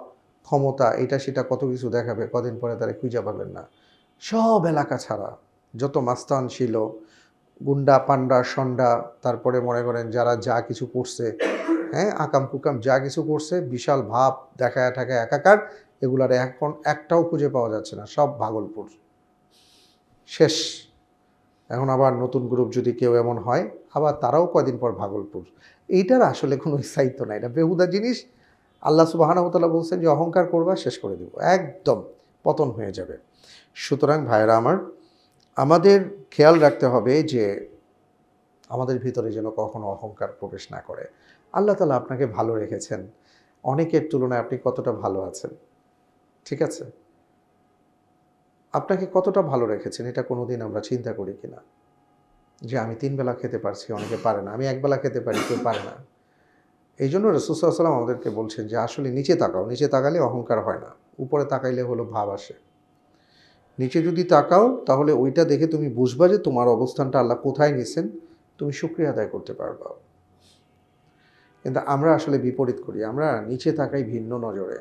A: ক্ষমতা, এটা সেটা কত কিছু দেখাবে, কদিন পরে তারা খুঁজে পাবেন না। সব এলাকা ছাড়া যত মাস্তান ছিল, গুন্ডা পান্ডা সন্ডা, তারপরে মনে করেন যারা যা কিছু করছে, হ্যাঁ, আকাম কুকাম যা কিছু করছে, বিশাল ভাব দেখায় ঠাকায় একাকার, এগুলার এখন একটাও খুঁজে পাওয়া যাচ্ছে না, সব ভাগলপুর শেষ। এখন আবার নতুন গ্রুপ যদি কেউ এমন হয়, আবার তারাও কদিন পর ভাগলপুর। এইটার আসলে কোনো স্থায়িত্ব নাই, এটা বেহুদা জিনিস। আল্লাহ সুবহানাহু ওয়া তাআলা বলছেন যে অহংকার করবা, শেষ করে দেব, একদম পতন হয়ে যাবে। সুতরাং ভাইরা আমার, আমাদের খেয়াল রাখতে হবে যে আমাদের ভিতরে যেন কখনো অহংকার প্রবেশ না করে। আল্লাহ তাআলা আপনাকে ভালো রেখেছেন, অনেকের তুলনায় আপনি কতটা ভালো আছেন, ঠিক আছে? আপনাকে কতটা ভালো রেখেছেন, এটা কোনোদিন আমরা চিন্তা করি কিনা? যে আমি 3 বেলা খেতে পারছি, অনেকে পারে না, আমি 1 বেলা খেতে পারি, কেউ পারে না। এই জন্য রাসূল সাল্লাল্লাহু আলাইহি ওয়াসাল্লাম আমাদেরকে বলছেন যে আসলে নিচে তাকাও, নিচে তাকালে অহংকার হয় না, উপরে তাকাইলে হলো ভাব আসে। নিচে যদি তাকাও, তাহলে ওইটা দেখে তুমি বুঝবা যে তোমার অবস্থানটা আল্লাহ কোথায় নিছেন, তুমি শুকরিয়া আদায় করতে পারবা। কিন্তু আমরা আসলে বিপরীত করি, আমরা নিচে তাকাই ভিন্ন নজরে,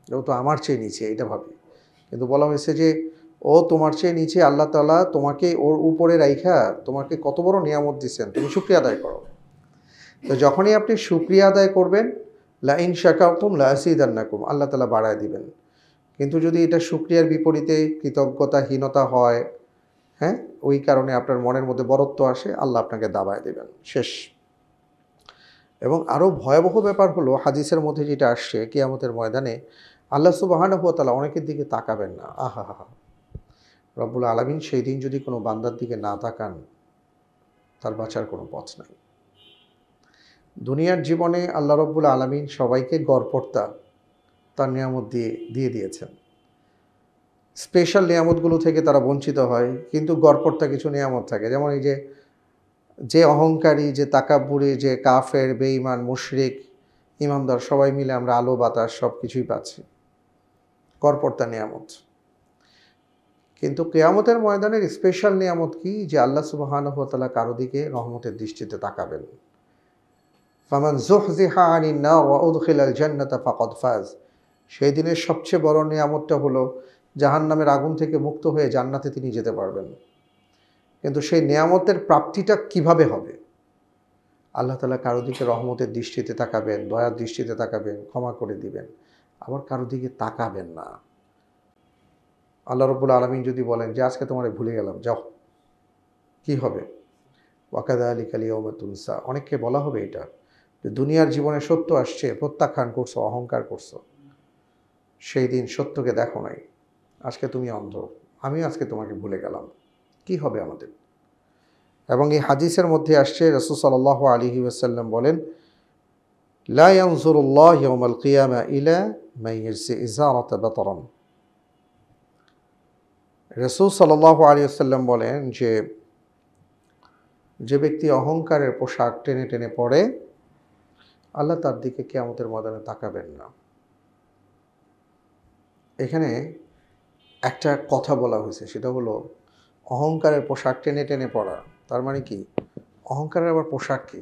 A: ও তো আমার চেয়ে নিচে, এটা ভাবি। কিন্তু বলা হয়েছে যে ও তোমার চেয়ে নিচে আল্লাহ তাআলা তোমাকে ওর উপরে রাইখা তোমাকে কত বড় নিয়ামত দিচ্ছেন, তুমি শুকরিয়া আদায় করো। তো যখনই আপনি শুকরিয়া আদায় করবেন, লা ইন শাকারতুম লা আযীদান্নাকুম, আল্লাহ তাআলা বাড়ায় দিবেন। কিন্তু যদি এটা শুকরিয়ার বিপরীতে কৃতজ্ঞতাহীনতা হয়, হ্যাঁ, ওই কারণে আপনার মনের মধ্যে বরত্ব আসে, আল্লাহ আপনাকে দাবায় দিবেন, শেষ। এবং আরও ভয়াবহ ব্যাপার হলো হাদিসের মধ্যে যেটা আসছে, কিয়ামতের ময়দানে আল্লাহ সুবহানাহু ওয়া তাআলা অনেকের দিকে তাকাবেন না। আহা! রব্বুল আলামিন সেই দিন যদি কোনো বান্দার দিকে না তাকান, তার বাঁচার কোনো পথ নাই। দুনিয়ার জীবনে আল্লাহ রব্বুল আলামিন সবাইকে গড়পড়তা তার নিয়ামত দিয়ে দিয়েছেন। স্পেশাল নিয়ামতগুলো থেকে তারা বঞ্চিত হয়, কিন্তু গড়পড়তা কিছু নিয়ামত থাকে। যেমন এই যে অহংকারী, যে তাকাব্বুরি, যে কাফের, বেঈমান, মুশরিক, ঈমানদার সবাই মিলে আমরা আলো বাতাস সব কিছুই পাচ্ছি, গড়পড়তা নিয়ামত। কিন্তু কিয়ামতের ময়দানের স্পেশাল নিয়ামত কি? যে আল্লাহ সুবহানাহু ওয়া তাআলা কারো দিকে রহমতের দৃষ্টিতে তাকাবেন। ফামান যুহযিহা আনিন নার ওয়া উদখিলাল জান্নাতা ফাকাদ ফাজ। সেই দিনের সবচেয়ে বড় নিয়ামতটা হলো জাহান্নামের আগুন থেকে মুক্ত হয়ে জান্নাতে তিনি যেতে পারবেন। কিন্তু সেই নিয়ামতের প্রাপ্তিটা কিভাবে হবে? আল্লাহ তাআলা কারো দিকে রহমতের দৃষ্টিতে তাকাবেন, দয়ার দৃষ্টিতে তাকাবেন, ক্ষমা করে দিবেন, আবার কারো দিকে তাকাবেন না। আল্লাহ রাব্বুল আলামিন যদি বলেন যে আজকে তোমারে ভুলে গেলাম, যাও, কি হবে? ওয়াকাযালিকাল ইয়াওমা তুনসা। অনেককে বলা হবে এটা, যে দুনিয়ার জীবনে সত্য আসছে, প্রত্যাখ্যান করছো, অহংকার করছো, সেই দিন সত্যকে দেখো নাই, আজকে তুমি অন্ধ, আমিও আজকে তোমাকে ভুলে গেলাম, কি হবে আমাদের? এবং এই হাদিসের মধ্যে আসছে, রাসূল সাল্লাল্লাহু আলাইহি ওয়াসাল্লাম বলেন, লা ইয়ানজুরুল্লাহু ইয়াওমাল কিয়ামা ইলা মান ইয়ারসি ইজারাতা বাতারান। রাসূল সাল্লাল্লাহু আলাইহি ওয়াসাল্লাম বলেন যে ব্যক্তি অহংকারের পোশাক টেনে টেনে পড়ে, আল্লাহ তার দিকে কিয়ামতের ময়দানে তাকাবেন না। এখানে একটা কথা বলা হয়েছে, সেটা হলো অহংকারের পোশাক টেনে টেনে পড়া। তার মানে কি? অহংকারের আবার পোশাক কি?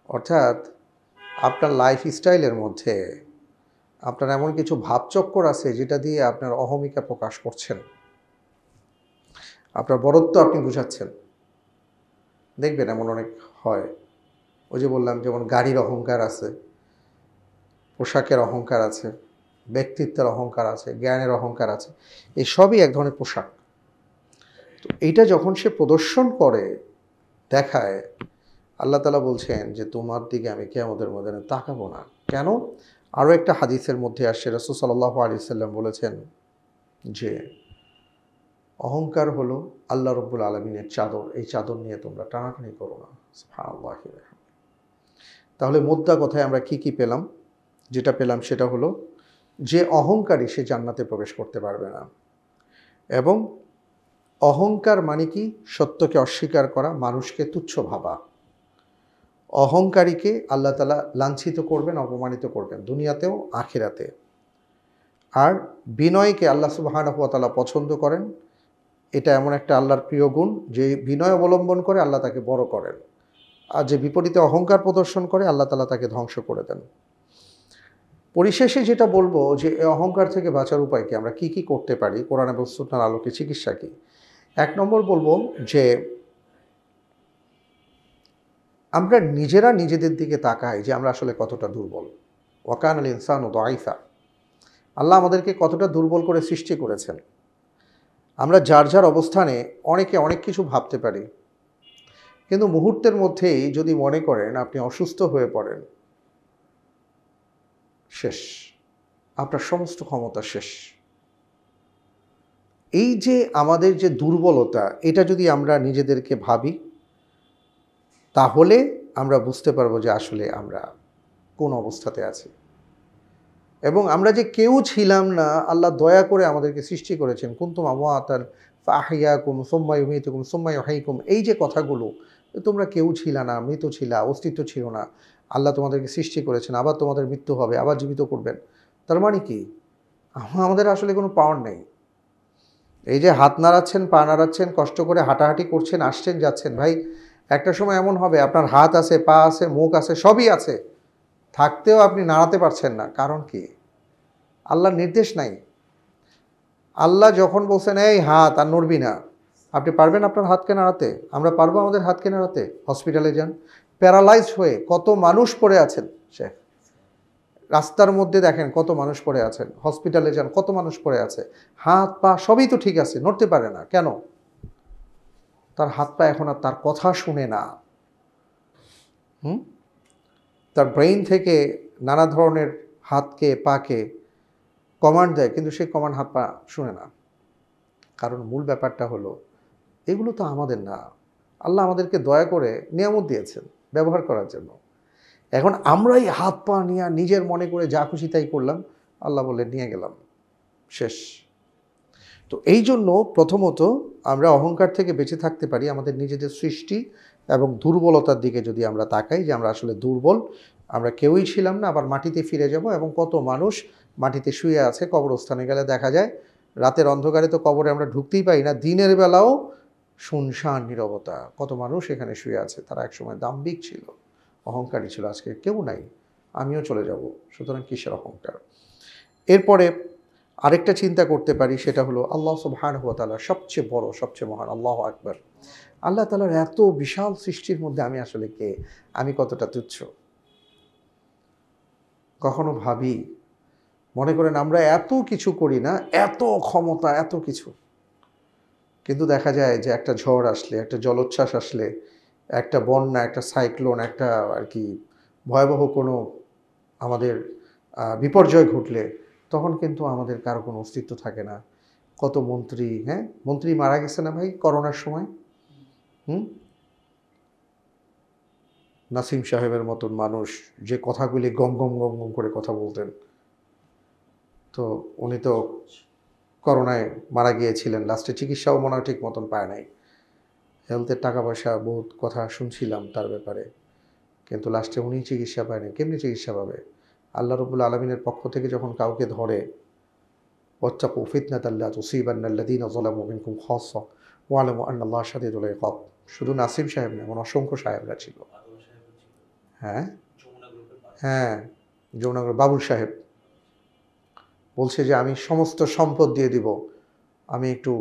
A: অর্থাৎ আপনার লাইফ স্টাইলের মধ্যে আপনার এমন কিছু ভাবচক্কর আছে যেটা দিয়ে আপনার অহমিকা প্রকাশ করছেন, আপনার বড়ত্ব আপনি বুঝাচ্ছেন। দেখবেন এমন অনেক হয়। ওই যে বললাম, যেমন গাড়ির অহংকার আছে, পোশাকের অহংকার আছে, ব্যক্তিত্বের অহংকার আছে, জ্ঞানের অহংকার আছে, এই সবই এক ধরনের পোশাক। তো এইটা যখন সে প্রদর্শন করে, দেখায়, আল্লাহ তাআলা বলছেন যে তোমার দিকে আমি কিয়ামতের ময়দানে তাকাবো না। কেন? আরও একটা হাদিসের মধ্যে আসছে, রাসূল সাল্লাল্লাহু আলাইহি ওয়াসাল্লাম বলেছেন যে অহংকার হলো আল্লাহ রাব্বুল আলামিনের চাদর, এই চাদর নিয়ে তোমরা টানাটানি করো না। সুবহানাল্লাহ। তাহলে মোদ্দা কথায় আমরা কি পেলাম? যেটা পেলাম সেটা হলো যে অহংকারী সে জান্নাতে প্রবেশ করতে পারবে না। এবং অহংকার মানে কি? সত্যকে অস্বীকার করা, মানুষকে তুচ্ছ ভাবা। অহংকারীকে আল্লাহ তাআলা লাঞ্ছিত করবেন, অপমানিত করবেন, দুনিয়াতেও আখিরাতে। আর বিনয়কে আল্লাহ সুবহানাহু ওয়া তাআলা পছন্দ করেন। এটা এমন একটা আল্লাহর প্রিয় গুণ, যে বিনয় অবলম্বন করে আল্লাহ তাকে বড় করেন। আর যে বিপরীতে অহংকার প্রদর্শন করে, আল্লাহ তাআলা তাকে ধ্বংস করে দেন। পরিশেষে যেটা বলবো, যে এই অহংকার থেকে বাঁচার উপায় কি, আমরা কি করতে পারি, কোরআন এবং সুন্নাহর আলোকে চিকিৎসা কি? 1 নম্বর বলবো যে আমরা নিজেরা নিজেদের দিকে তাকাই যে আমরা আসলে কতটা দুর্বল। ওয়াকানাল ইনসানু দাঈফা। আল্লাহ আমাদেরকে কতটা দুর্বল করে সৃষ্টি করেছেন। আমরা যার যার অবস্থানে অনেকে অনেক কিছু ভাবতে পারি, কিন্তু মুহূর্তের মধ্যেই যদি মনে করেন আপনি অসুস্থ হয়ে পড়েন, শেষ, আপনার সমস্ত ক্ষমতা শেষ। এই যে আমাদের যে দুর্বলতা, এটা যদি আমরা নিজেদেরকে ভাবি, তাহলে আমরা বুঝতে পারবো যে আসলে আমরা কোন অবস্থাতে আছি। এবং আমরা যে কেউ ছিলাম না, আল্লাহ দয়া করে আমাদেরকে সৃষ্টি করেছেন। কুনতুম আমওয়াতান ফাআহইয়াকুম সুম্মা ইউমীতুকুম সুম্মা ইউহয়িকুম। এই যে কথাগুলো, তোমরা কেউ ছিলা না, মৃত ছিলা, অস্তিত্ব ছিল না, আল্লাহ তোমাদেরকে সৃষ্টি করেছেন, আবার তোমাদের মৃত্যু হবে, আবার জীবিত করবেন। তার মানে কি? আমাদের আসলে কোনো পাওয়ার নেই। এই যে হাত নাড়াচ্ছেন, পা নাড়াচ্ছেন, কষ্ট করে হাঁটাহাঁটি করছেন, আসছেন যাচ্ছেন, ভাই একটা সময় এমন হবে আপনার হাত আছে, পা আছে, মুখ আছে, সবই আছে, থাকতেও আপনি নাড়াতে পারছেন না। কারণ কি? আল্লাহর নির্দেশ নাই। আল্লাহ যখন বলছেন এই হাত আর নড়বি না, আপনি পারবেন আপনার হাতকে নাড়াতে? আমরা পারবো আমাদের হাতকে নাড়াতে? হসপিটালে যান, প্যারালাইজড হয়ে কত মানুষ পড়ে আছেন। শেখ, রাস্তার মধ্যে দেখেন কত মানুষ পড়ে আছেন, হসপিটালে যান কত মানুষ পড়ে আছে, হাত পা সবই তো ঠিক আছে, নড়তে পারে না কেন? তার হাত পা এখন আর তার কথা শুনে না। তার ব্রেইন থেকে নানা ধরনের হাতকে পাকে কমান্ড দেয়, কিন্তু সেই কমান্ড হাত পা শুনে না। কারণ মূল ব্যাপারটা হলো এগুলো তো আমাদের না, আল্লাহ আমাদেরকে দয়া করে নিয়ামত দিয়েছেন ব্যবহার করার জন্য। এখন আমরাই হাত পা নিয়ে নিজের মনে করে যা খুশি তাই করলাম, আল্লাহ বলে নিয়ে গেলাম, শেষ। তো এই জন্য প্রথমত আমরা অহংকার থেকে বেঁচে থাকতে পারি আমাদের নিজেদের সৃষ্টি এবং দুর্বলতার দিকে যদি আমরা তাকাই, যে আমরা আসলে দুর্বল, আমরা কেউই ছিলাম না, আবার মাটিতে ফিরে যাব। এবং কত মানুষ মাটিতে শুয়ে আছে, কবরস্থানে গেলে দেখা যায় রাতের অন্ধকারে তো কবরে আমরা ঢুকতেই পারি না, দিনের বেলাও শুনশান নীরবতা, কত মানুষ এখানে শুয়ে আছে, তারা একসময় দাম্ভিক ছিল, অহংকারী ছিল, আজকে কেউ নাই, আমিও চলে যাব, সুতরাং কিসের অহংকার। এরপরে আরেকটা চিন্তা করতে পারি, সেটা হলো আল্লাহ সুবহানাহু ওয়া তাআলা সবচেয়ে বড়, সবচেয়ে মহান, আল্লাহু আকবার। আল্লাহ তাআলার এত বিশাল সৃষ্টির মধ্যে আমি আসলে কে, আমি কতটা তুচ্ছ। কখনো ভাবি, মনে করেন আমরা এত কিছু করি না, এত ক্ষমতা, এত কিছু, কিন্তু দেখা যায় যে একটা ঝড় আসলে, একটা জলোচ্ছ্বাস আসলে, একটা বন্যা, একটা সাইক্লোন, একটা আর কি ভয়াবহ কোনো আমাদের বিপর্যয় ঘটলে, তখন কিন্তু আমাদের কারো কোনো অস্তিত্ব থাকে না। কত মন্ত্রী, হ্যাঁ, মন্ত্রী মারা গেছে না ভাই করোনার সময়? নাসিম সাহেবের মতন মানুষ, যে কথাগুলি গম গম গম গম করে কথা বলতেন, তো উনি তো করোনায় মারা গিয়েছিলেন, লাস্টে চিকিৎসাও মনে হয় ঠিক মতন পায় নাই। হেলথের টাকা পয়সা বহুত কথা শুনছিলাম তার ব্যাপারে, কিন্তু লাস্টে উনি চিকিৎসা পায়নি। কেমনি চিকিৎসা পাবে? আল্লাহ রাব্বুল আলামিনের পক্ষ থেকে যখন কাউকে ধরে, ওয়াত্তাকু ফিতনাতাল লা তুসিবান্নাল্লাযীনা যালামু মিনকুম খাসসা ওয়া'লামু আন্নাল্লাহা শাদীদুল ইকাব। শুধু নাসিম সাহেব না, এমন অসংখ্য সাহেবরা ছিল। হ্যাঁ হ্যাঁ, যমুনাগর বাবুল সাহেব বলছে যে আমি সমস্ত সম্পদ দিয়ে দিব, আমি একটু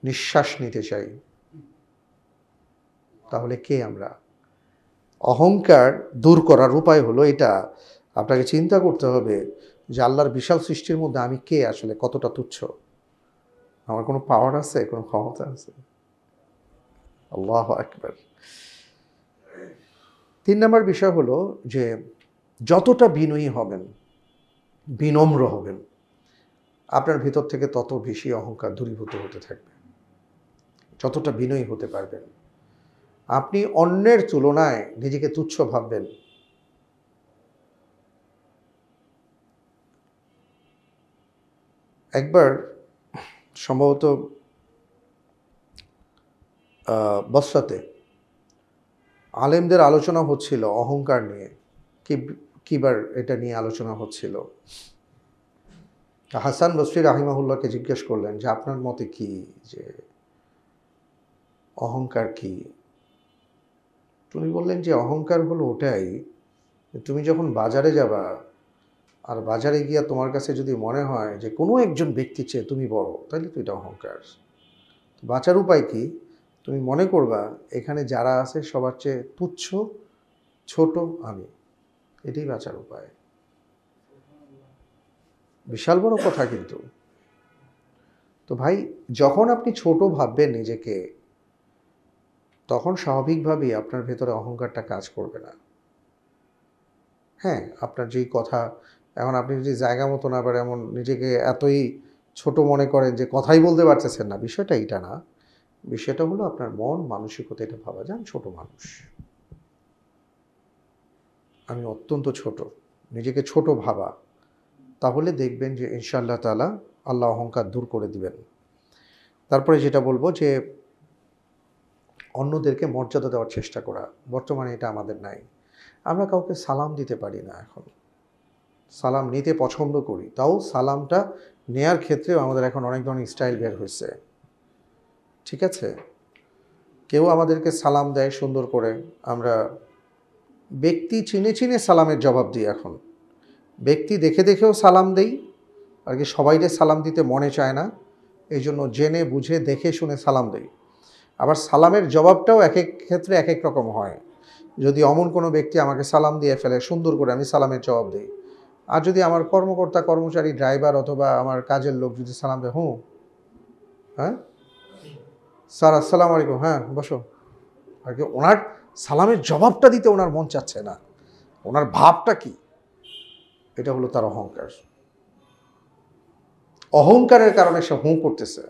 A: নিঃশ্বাস নিতে চাই। তাহলে কে আমরা? অহংকার দূর করার উপায় হলো এটা, আপনাকে চিন্তা করতে হবে যে আল্লাহর বিশাল সৃষ্টির মধ্যে আমি কে, আসলে কতটা তুচ্ছ। আমার কোনো পাওয়ার আছে, কোনো ক্ষমতা আছে? আল্লাহু আকবার। 3 নম্বর বিষয় হলো যে যতটা বিনয়ী হবেন, বিনম্র হবেন, আপনার ভিতর থেকে তত বেশি অহংকার দূরীভূত হতে থাকবে। যতটা বিনয়ী হতে পারবেন, আপনি অন্যের তুলনায় নিজেকে তুচ্ছ ভাববেন, একবার সম্ভবত বসরাতে আলেমদের আলোচনা হচ্ছিল অহংকার নিয়ে, কিবার এটা নিয়ে আলোচনা হচ্ছিল। হাসান বসরি রাহিমাহুল্লাহকে জিজ্ঞেস করলেন যে আপনার মতে কি, যে অহংকার কি? তুমি বললেন যে অহংকার হলো ওটাই, তুমি যখন বাজারে যাবা, আর বাজারে গিয়া তোমার কাছে যদি মনে হয় যে কোনো একজন ব্যক্তির চেয়ে তুমি বড়, তাহলে তো এটা অহংকার। বাঁচার উপায় কি? তুমি মনে করবা এখানে যারা আছে সবার চেয়ে তুচ্ছ, ছোট আমি, এটাই বাঁচার উপায়। বিশাল বড় কথা কিন্তু। তো ভাই, যখন আপনি ছোট ভাববেন নিজেকে, তখন স্বাভাবিকভাবেই আপনার ভেতরে অহংকারটা কাজ করবে না। হ্যাঁ, আপনার যেই কথা, এখন আপনি যদি জায়গা মতো না পারে এমন নিজেকে এতই ছোট মনে করেন যে কথাই বলতে পারতেছেন না, বিষয়টা এইটা না। বিষয়টা হলো আপনার মন মানসিকতা এটা ভাবা যায় আমি ছোট মানুষ, আমি অত্যন্ত ছোট, নিজেকে ছোট ভাবা। তাহলে দেখবেন যে ইনশাআল্লাহ তাআলা আল্লাহ অহংকার দূর করে দিবেন। তারপরে যেটা বলবো যে অন্যদেরকে মর্যাদা দেওয়ার চেষ্টা করা, বর্তমানে এটা আমাদের নাই। আমরা কাউকে সালাম দিতে পারি না এখন, সালাম নিতে পছন্দ করি, তাও সালামটা নেয়ার ক্ষেত্রেও আমাদের এখন অনেক ধরনের স্টাইল বের হয়েছে। ঠিক আছে, কেউ আমাদেরকে সালাম দেয় সুন্দর করে, আমরা ব্যক্তি চিনে চিনে সালামের জবাব দিই। এখন ব্যক্তি দেখে দেখেও সালাম দেই, আর কি সবাইকে সালাম দিতে মনে চায় না, এই জন্য জেনে বুঝে দেখে শুনে সালাম দেই। আবার সালামের জবাবটাও এক এক ক্ষেত্রে এক এক রকম হয়। যদি অমন কোনো ব্যক্তি আমাকে সালাম দিয়ে ফেলে, সুন্দর করে আমি সালামের জবাব দিই। আর যদি আমার কর্মকর্তা, কর্মচারী, ড্রাইভার অথবা আমার কাজের লোক যদি সালাম দেয়, হ্যাঁ স্যার আসসালামু আলাইকুম, হ্যাঁ বসো, আর কি ওনার সালামের জবাবটা দিতে ওনার মন চাচ্ছে না, ওনার ভাবটা কি, এটা হলো তার অহংকার। অহংকারের কারণে সে করতেছে।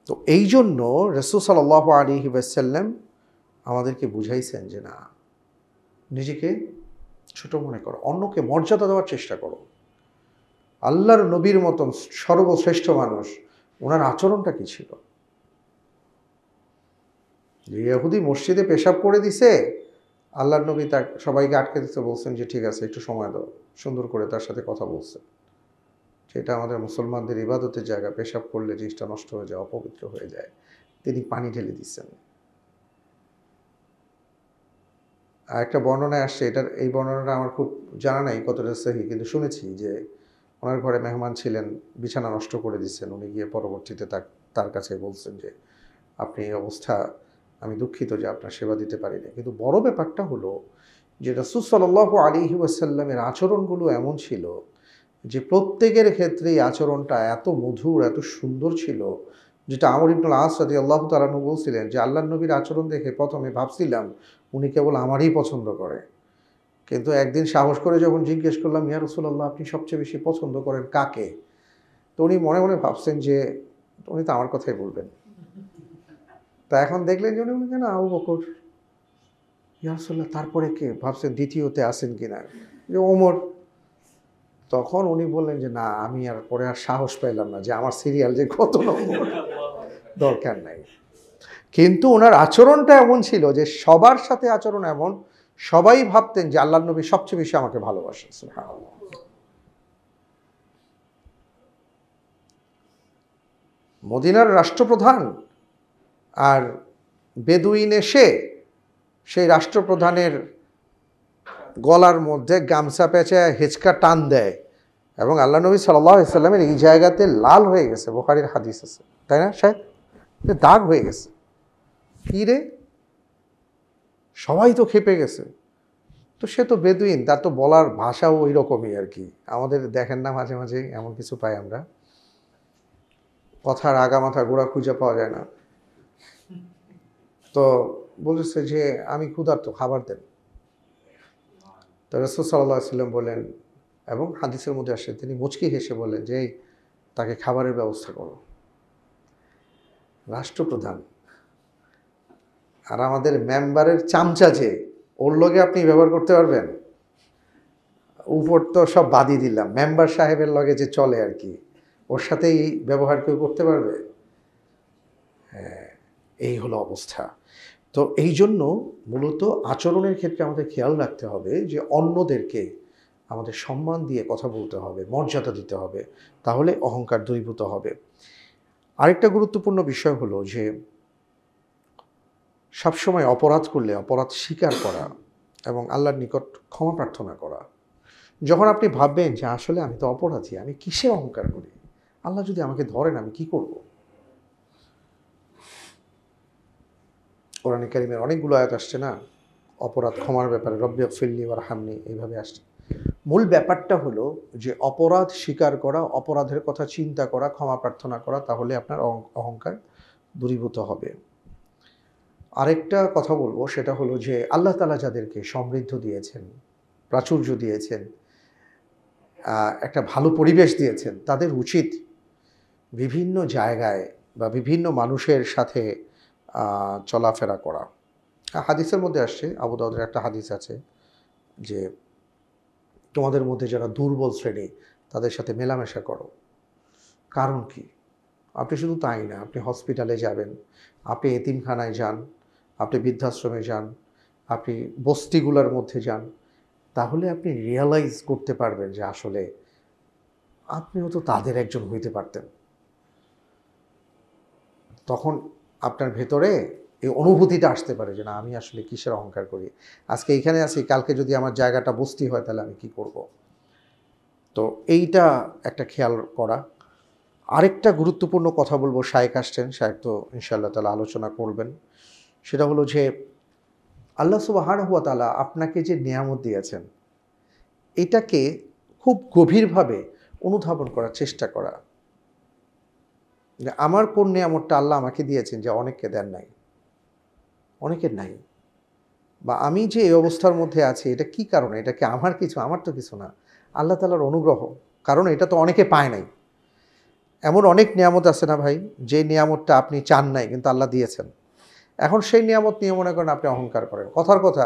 A: তো এই জন্য রাসূল সাল্লাল্লাহু আলাইহি ওয়াসাল্লাম আমাদেরকে বুঝাইছেন যে না, নিজেকে ছোট মনে করো, অন্যকে মর্যাদা দেওয়ার চেষ্টা করো। আল্লাহর নবীর মতন সর্বশ্রেষ্ঠ মানুষ, ওনার আচরণটা কি ছিল? ইহুদি মসজিদে পেশাব করে দিছে, আল্লাহর নবী তার সবাইকে আটকে দিতে বলছেন যে ঠিক আছে একটু সময় দাও, সুন্দর করে তার সাথে কথা বলছেন। সেটা আমাদের মুসলমানদের ইবাদতের জায়গা, পেশাব করলে জিনিসটা নষ্ট হয়ে যায়, অপবিত্র হয়ে যায়, তিনি পানি ঢেলে দিচ্ছেন। আর একটা বর্ণনায় আসছে, এই বর্ণনাটা আমার খুব জানা নাই কতটা সহি, কিন্তু শুনেছি যে ওনার ঘরে মেহমান ছিলেন, বিছানা নষ্ট করে দিচ্ছেন, উনি গিয়ে পরবর্তীতে তার কাছে বলছেন যে আপনি এই অবস্থা, আমি দুঃখিত যে আপনার সেবা দিতে পারিনি। কিন্তু বড় ব্যাপারটা হলো যে রাসূল সাল্লাল্লাহু আলাইহি ওয়াসাল্লামের আচরণগুলো এমন ছিল যে প্রত্যেকের ক্ষেত্রেই আচরণটা এত মধুর, এত সুন্দর ছিল, যেটা আমর ইবনুল আস রাদিয়াল্লাহু তাআলা আনহু বলছিলেন যে আল্লাহর নবীর আচরণ দেখে প্রথমে ভাবছিলাম উনি কেবল আমারই পছন্দ করে, কিন্তু একদিন সাহস করে যখন জিজ্ঞেস করলাম, ইয়া রাসূলুল্লাহ আপনি সবচেয়ে বেশি পছন্দ করেন কাকে, তো উনি মনে মনে ভাবছেন যে উনি তো আমার কথাই বলবেন। তা এখন দেখলেন যে উনি বলছেন না আবু বকর। ইয়া রাসূলুল্লাহ তারপরে কে, ভাবছেন দ্বিতীয়তে আসেন কিনা, যে ওমর। তখন উনি বললেন যে না, আমি আর পরে আর সাহস পাইলাম না যে আমার সিরিয়াল যে কত নম্বর, দরকার নাই। কিন্তু ওনার আচরণটা এমন ছিল যে সবার সাথে আচরণ এমন, সবাই ভাবতেন যে আল্লাহর নবী সবচেয়ে বেশি আমাকে ভালোবাসেন। সুবহানাল্লাহ। মদিনার রাষ্ট্রপ্রধান আর বেদুইন এসে সেই রাষ্ট্রপ্রধানের গলার মধ্যে গামছা পেঁচায় হেঁচকা টান দেয়, এবং আল্লাহ নবী সাল্লাল্লাহু আলাইহি সাল্লামের এই জায়গাতে লাল হয়ে গেছে, বুখারীর হাদিস আছে, তাই না সাহেব, দাগ হয়ে গেছে। কী রে, সবাই তো খেপে গেছে। তো সে তো বেদুইন, তার তো বলার ভাষাও ওই রকমই আর কি। আমাদের দেখেন না মাঝে মাঝে এমন কিছু পাই আমরা, কথার আগা মাথা গোড়া খুঁজে পাওয়া যায় না। তো বলেছে যে আমি ক্ষুধার্ত, খাবার দেন। তো রাসূল সাল্লাল্লাহু আলাইহি সাল্লাম বলেন, এবং হাদিসের মধ্যে আসে, তিনি মুচকি হেসে বলেন যে তাকে খাবারের ব্যবস্থা করো। রাষ্ট্রপ্রধান আর আমাদের মেম্বারের চামচা, যে ওর লগে আপনি ব্যবহার করতে পারবেন? উপর তো সব বাদই দিলাম, মেম্বার সাহেবের লগে যে চলে আর কি, ওর সাথেই ব্যবহার কেউ করতে পারবে? হ্যাঁ, এই হলো অবস্থা। তো এই জন্য মূলত আচরণের ক্ষেত্রে আমাদের খেয়াল রাখতে হবে যে অন্যদেরকে আমাদের সম্মান দিয়ে কথা বলতে হবে, মর্যাদা দিতে হবে, তাহলে অহংকার দূরীভূত হবে। আরেকটা গুরুত্বপূর্ণ বিষয় হলো যে সবসময় অপরাধ করলে অপরাধ স্বীকার করা এবং আল্লাহর নিকট ক্ষমা প্রার্থনা করা। যখন আপনি ভাববেন যে আসলে আমি তো অপরাধী, আমি কিসের অহংকার করি, আল্লাহ যদি আমাকে ধরেন আমি কি করব? কোরআনে কারিমের অনেকগুলো আয়াত আসছে না অপরাধ ক্ষমার ব্যাপারে, রব্বি ইগফিরলি ওয়ারহামনি, এইভাবে আসছে। মূল ব্যাপারটা হলো যে অপরাধ স্বীকার করা, অপরাধের কথা চিন্তা করা, ক্ষমা প্রার্থনা করা, তাহলে আপনার অহংকার দূরীভূত হবে। আরেকটা কথা বলবো, সেটা হলো যে আল্লাহ তাআলা যাদেরকে সমৃদ্ধ দিয়েছেন, প্রাচুর্য দিয়েছেন, একটা ভালো পরিবেশ দিয়েছেন, তাদের উচিত বিভিন্ন জায়গায় বা বিভিন্ন মানুষের সাথে চলাফেরা করা। হাদিসের মধ্যে আসছে, আবু দাউদের একটা হাদিস আছে যে তোমাদের মধ্যে যারা দুর্বল শ্রেণী তাদের সাথে মেলামেশা করো। কারণ কি? আপনি শুধু তাই না, আপনি হসপিটালে যাবেন, আপনি এতিমখানায় যান, আপনি বৃদ্ধাশ্রমে যান, আপনি বস্তিগুলোর মধ্যে যান, তাহলে আপনি রিয়ালাইজ করতে পারবেন যে আসলে আপনিও তো তাদের একজন হইতে পারতেন। তখন আপনার ভেতরে এই অনুভূতিটা আসতে পারে যে না, আমি আসলে কিসের অহংকার করি, আজকে এখানে আছি, কালকে যদি আমার জায়গাটা বস্তি হয় তাহলে আমি কি করব। তো এইটা একটা খেয়াল করা। আরেকটা গুরুত্বপূর্ণ কথা বলবো, শায়েখ আসছেন, শায়েখ তো ইনশাআল্লাহ তাআলা আলোচনা করবেন। সেটা হলো যে আল্লাহ সুবহানাহু ওয়া তাআলা আপনাকে যে নিয়ামত দিয়েছেন, এটাকে খুব গভীরভাবে অনুধাবন করার চেষ্টা করা। যে আমার কোন নিয়ামতটা আল্লাহ আমাকে দিয়েছেন যে অনেককে দেন নাই, অনেকের নাই। বা আমি যে এই অবস্থার মধ্যে আছি এটা কি কারণে? এটা কি আমার কিছু? আমার তো কিছু না। আল্লাহ তাআলার অনুগ্রহ। কারণ এটা তো অনেকে পায় নাই। এমন অনেক নিয়ামত আছে না ভাই, যে নিয়ামতটা আপনি চান নাই কিন্তু আল্লাহ দিয়েছেন। এখন সেই নিয়ামত নিয়ে মনে করেন আপনি অহংকার করেন। কথার কথা,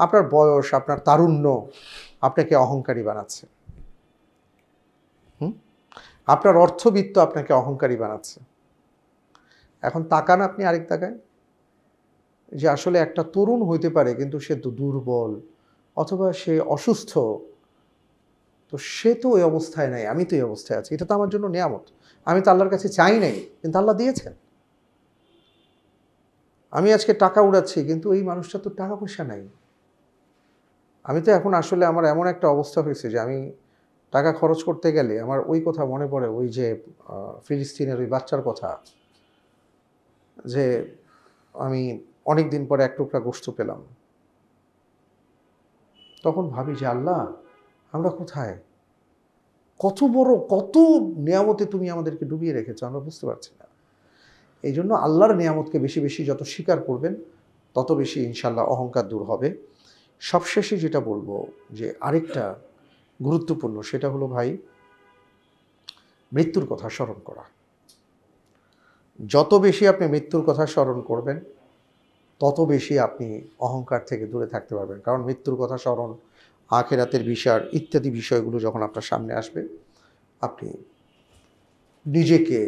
A: আপনার বয়স, আপনার তারুণ্য আপনাকে অহংকারী বানাচ্ছে। হুম? আপনার অর্থবিত্ত আপনাকে অহংকারী বানাচ্ছে। এখন তাকান আপনি আরেক তাকায়, যে আসলে একটা তরুণ হইতে পারে কিন্তু সে তো দুর্বল অথবা সে অসুস্থ, তো সে তো ওই অবস্থায় নাই, আমি তো এই অবস্থায় আছি। এটা তো আমার জন্য নিয়ামত। আমি তো আল্লাহর কাছে চাই নাই, কিন্তু আল্লাহ দিয়েছেন। আমি আজকে টাকা উড়াচ্ছি কিন্তু এই মানুষটা তো টাকা পয়সা নাই। আমি তো এখন আসলে আমার এমন একটা অবস্থা হয়েছে যে আমি টাকা খরচ করতে গেলে আমার ওই কথা মনে পড়ে, ওই যে ফিলিস্তিনের ওই বাচ্চার কথা, যে আমি অনেক দিন পরে এক টুকরা গোশত পেলাম। তখন ভাবি যে আল্লাহ, আমরা কোথায়? কত বড়, কত নিয়ামতে তুমি আমাদেরকে ডুবিয়ে রেখেছো, আমরা বুঝতে পারছি না। এই জন্য আল্লাহর নিয়ামতকে বেশি বেশি যত স্বীকার করবেন, তত বেশি ইনশাল্লাহ অহংকার দূর হবে। সবশেষে যেটা বলবো, যে আরেকটা গুরুত্বপূর্ণ, সেটা হলো ভাই, মৃত্যুর কথা স্মরণ করা। যত বেশি আপনি মৃত্যুর কথা স্মরণ করবেন, তত বেশি আপনি অহংকার থেকে দূরে থাকতে পারবেন। কারণ মৃত্যুর কথা স্মরণ, আখিরাতের বিষয় ইত্যাদি বিষয়গুলো যখন আপনার সামনে আসবে, আপনি নিজেকে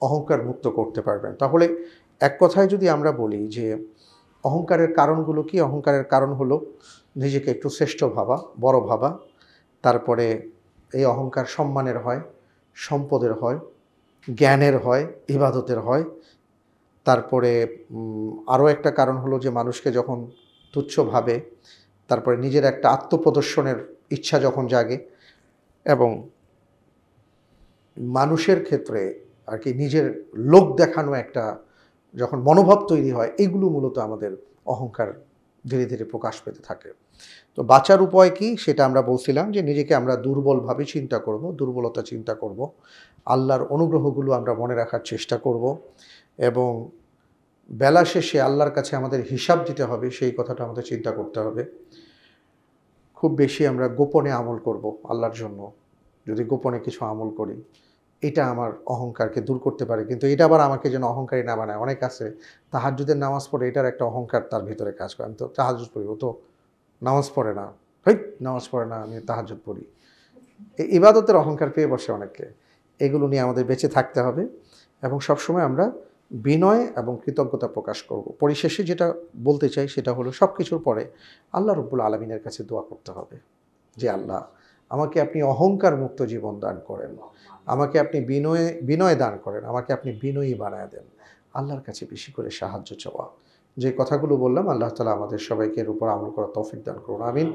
A: অহংকার মুক্ত করতে পারবেন। তাহলে এক কথায় যদি আমরা বলি যে অহংকারের কারণগুলো কি? অহংকারের কারণ হলো নিজেকে একটু শ্রেষ্ঠ ভাবা, বড় ভাবা। তারপরে এই অহংকার সম্মানের হয়, সম্পদের হয়, জ্ঞানের হয়, ইবাদতের হয়। তারপরে আরও একটা কারণ হলো যে মানুষকে যখন তুচ্ছ ভাবে, তারপরে নিজের একটা আত্মপ্রদর্শনের ইচ্ছা যখন জাগে, এবং মানুষের ক্ষেত্রে আর কি নিজের লোক দেখানো একটা যখন মনোভাব তৈরি হয়, এগুলো মূলত আমাদের অহংকার ধীরে ধীরে প্রকাশ পেতে থাকে। তো বাঁচার উপায় কি সেটা আমরা বলছিলাম, যে নিজেকে আমরা দুর্বলভাবে চিন্তা করব, দুর্বলতা চিন্তা করব, আল্লাহর অনুগ্রহগুলো আমরা মনে রাখার চেষ্টা করব, এবং বেলা শেষে আল্লাহর কাছে আমাদের হিসাব দিতে হবে, সেই কথাটা আমাদের চিন্তা করতে হবে। খুব বেশি আমরা গোপনে আমল করব আল্লাহর জন্য। যদি গোপনে কিছু আমল করি, এটা আমার অহংকারকে দূর করতে পারে, কিন্তু এটা আবার আমাকে যেন অহংকারী না বানায়। অনেক আছে তাহাজ্জুদের নামাজ পড়ে, এটার একটা অহংকার তার ভিতরে কাজ করে। আমি তো তাহাজ্জুদ পড়ি, ও তো নামাজ পড়ে না, নামাজ পড়ে না, আমি তাহাজ্জুদ পড়ি। এই ইবাদতের অহংকার পেয়ে বসে অনেককে। এগুলো নিয়ে আমাদের বেঁচে থাকতে হবে, এবং সবসময় আমরা বিনয় এবং কৃতজ্ঞতা প্রকাশ করব। পরিশেষে যেটা বলতে চাই সেটা হলো, সব কিছুর পরে আল্লাহ রব্বুল আলমিনের কাছে দোয়া করতে হবে, যে আল্লাহ, আমাকে আপনি অহংকার মুক্ত জীবন দান করেন, আমাকে আপনি বিনয় দান করেন, আমাকে আপনি বিনয়ী বানায় দেন। আল্লাহর কাছে বেশি করে সাহায্য চাওয়া। যে কথাগুলো বললাম, আল্লাহ তাআলা আমাদের সবাইকে এর উপর আমল করার তৌফিক দান করুন। আমিন।